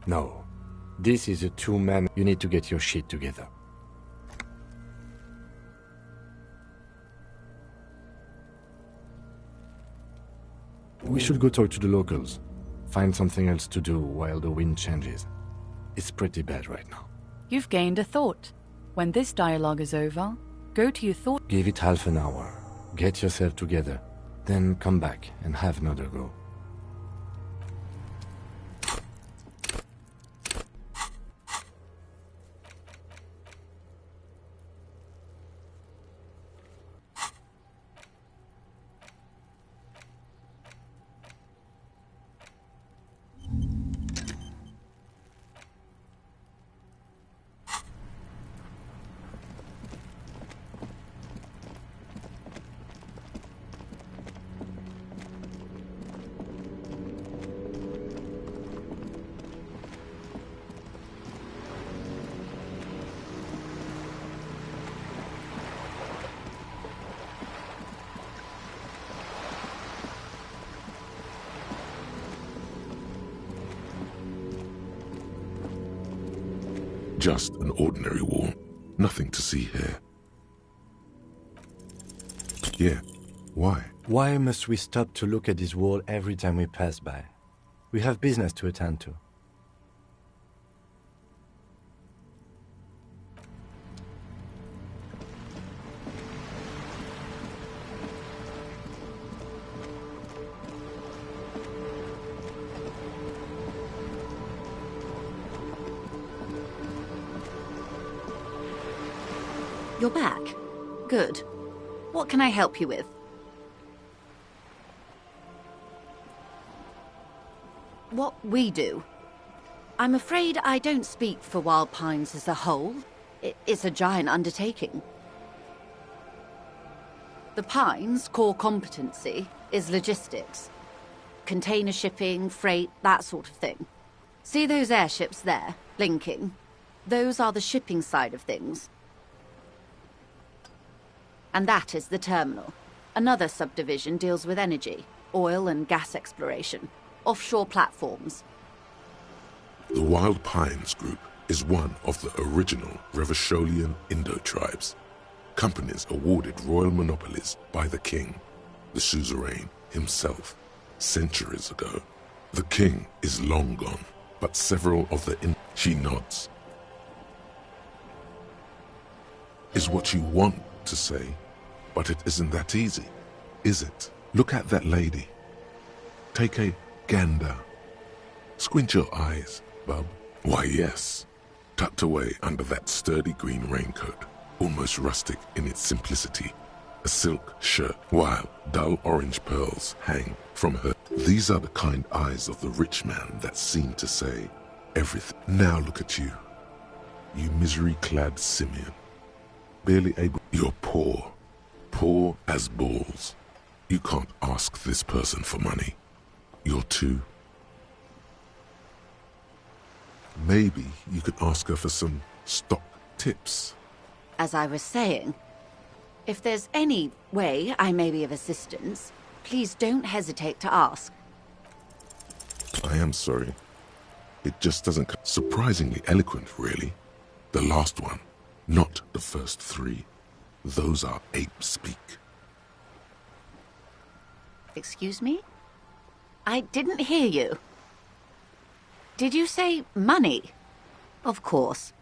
No. This is a two-man. You need to get your shit together. We should go talk to the locals. Find something else to do while the wind changes. It's pretty bad right now. You've gained a thought. When this dialogue is over, go to your thought. Give it half an hour. Get yourself together. Then come back and have another go. Just an ordinary wall. Nothing to see here. Yeah, why? Why must we stop to look at this wall every time we pass by? We have business to attend to. You're back. Good. What can I help you with? What we do? I'm afraid I don't speak for Wild Pines as a whole. It's a giant undertaking. The Pines' core competency is logistics. Container shipping, freight, that sort of thing. See those airships there, blinking? Those are the shipping side of things. And that is the terminal. Another subdivision deals with energy, oil and gas exploration, offshore platforms. The Wild Pines Group is one of the original Revacholian Indo-tribes. Companies awarded royal monopolies by the king, the suzerain himself, centuries ago. The king is long gone, but several of the she nods. Is what you want to say, but it isn't that easy, is it? Look at that lady. Take a gander. Squint your eyes, bub. Why, yes. Tucked away under that sturdy green raincoat, almost rustic in its simplicity, a silk shirt, while dull orange pearls hang from her. These are the kind eyes of the rich man that seem to say everything. Now look at you, you misery-clad simian. barely able. You're poor. Poor as balls. You can't ask this person for money. You're too... Maybe you could ask her for some stock tips. As I was saying, if there's any way I may be of assistance, please don't hesitate to ask. I am sorry. It just doesn't come. Surprisingly eloquent, really. The last one, not the first three. Those are ape speak. Excuse me? I didn't hear you. Did you say money? Of course.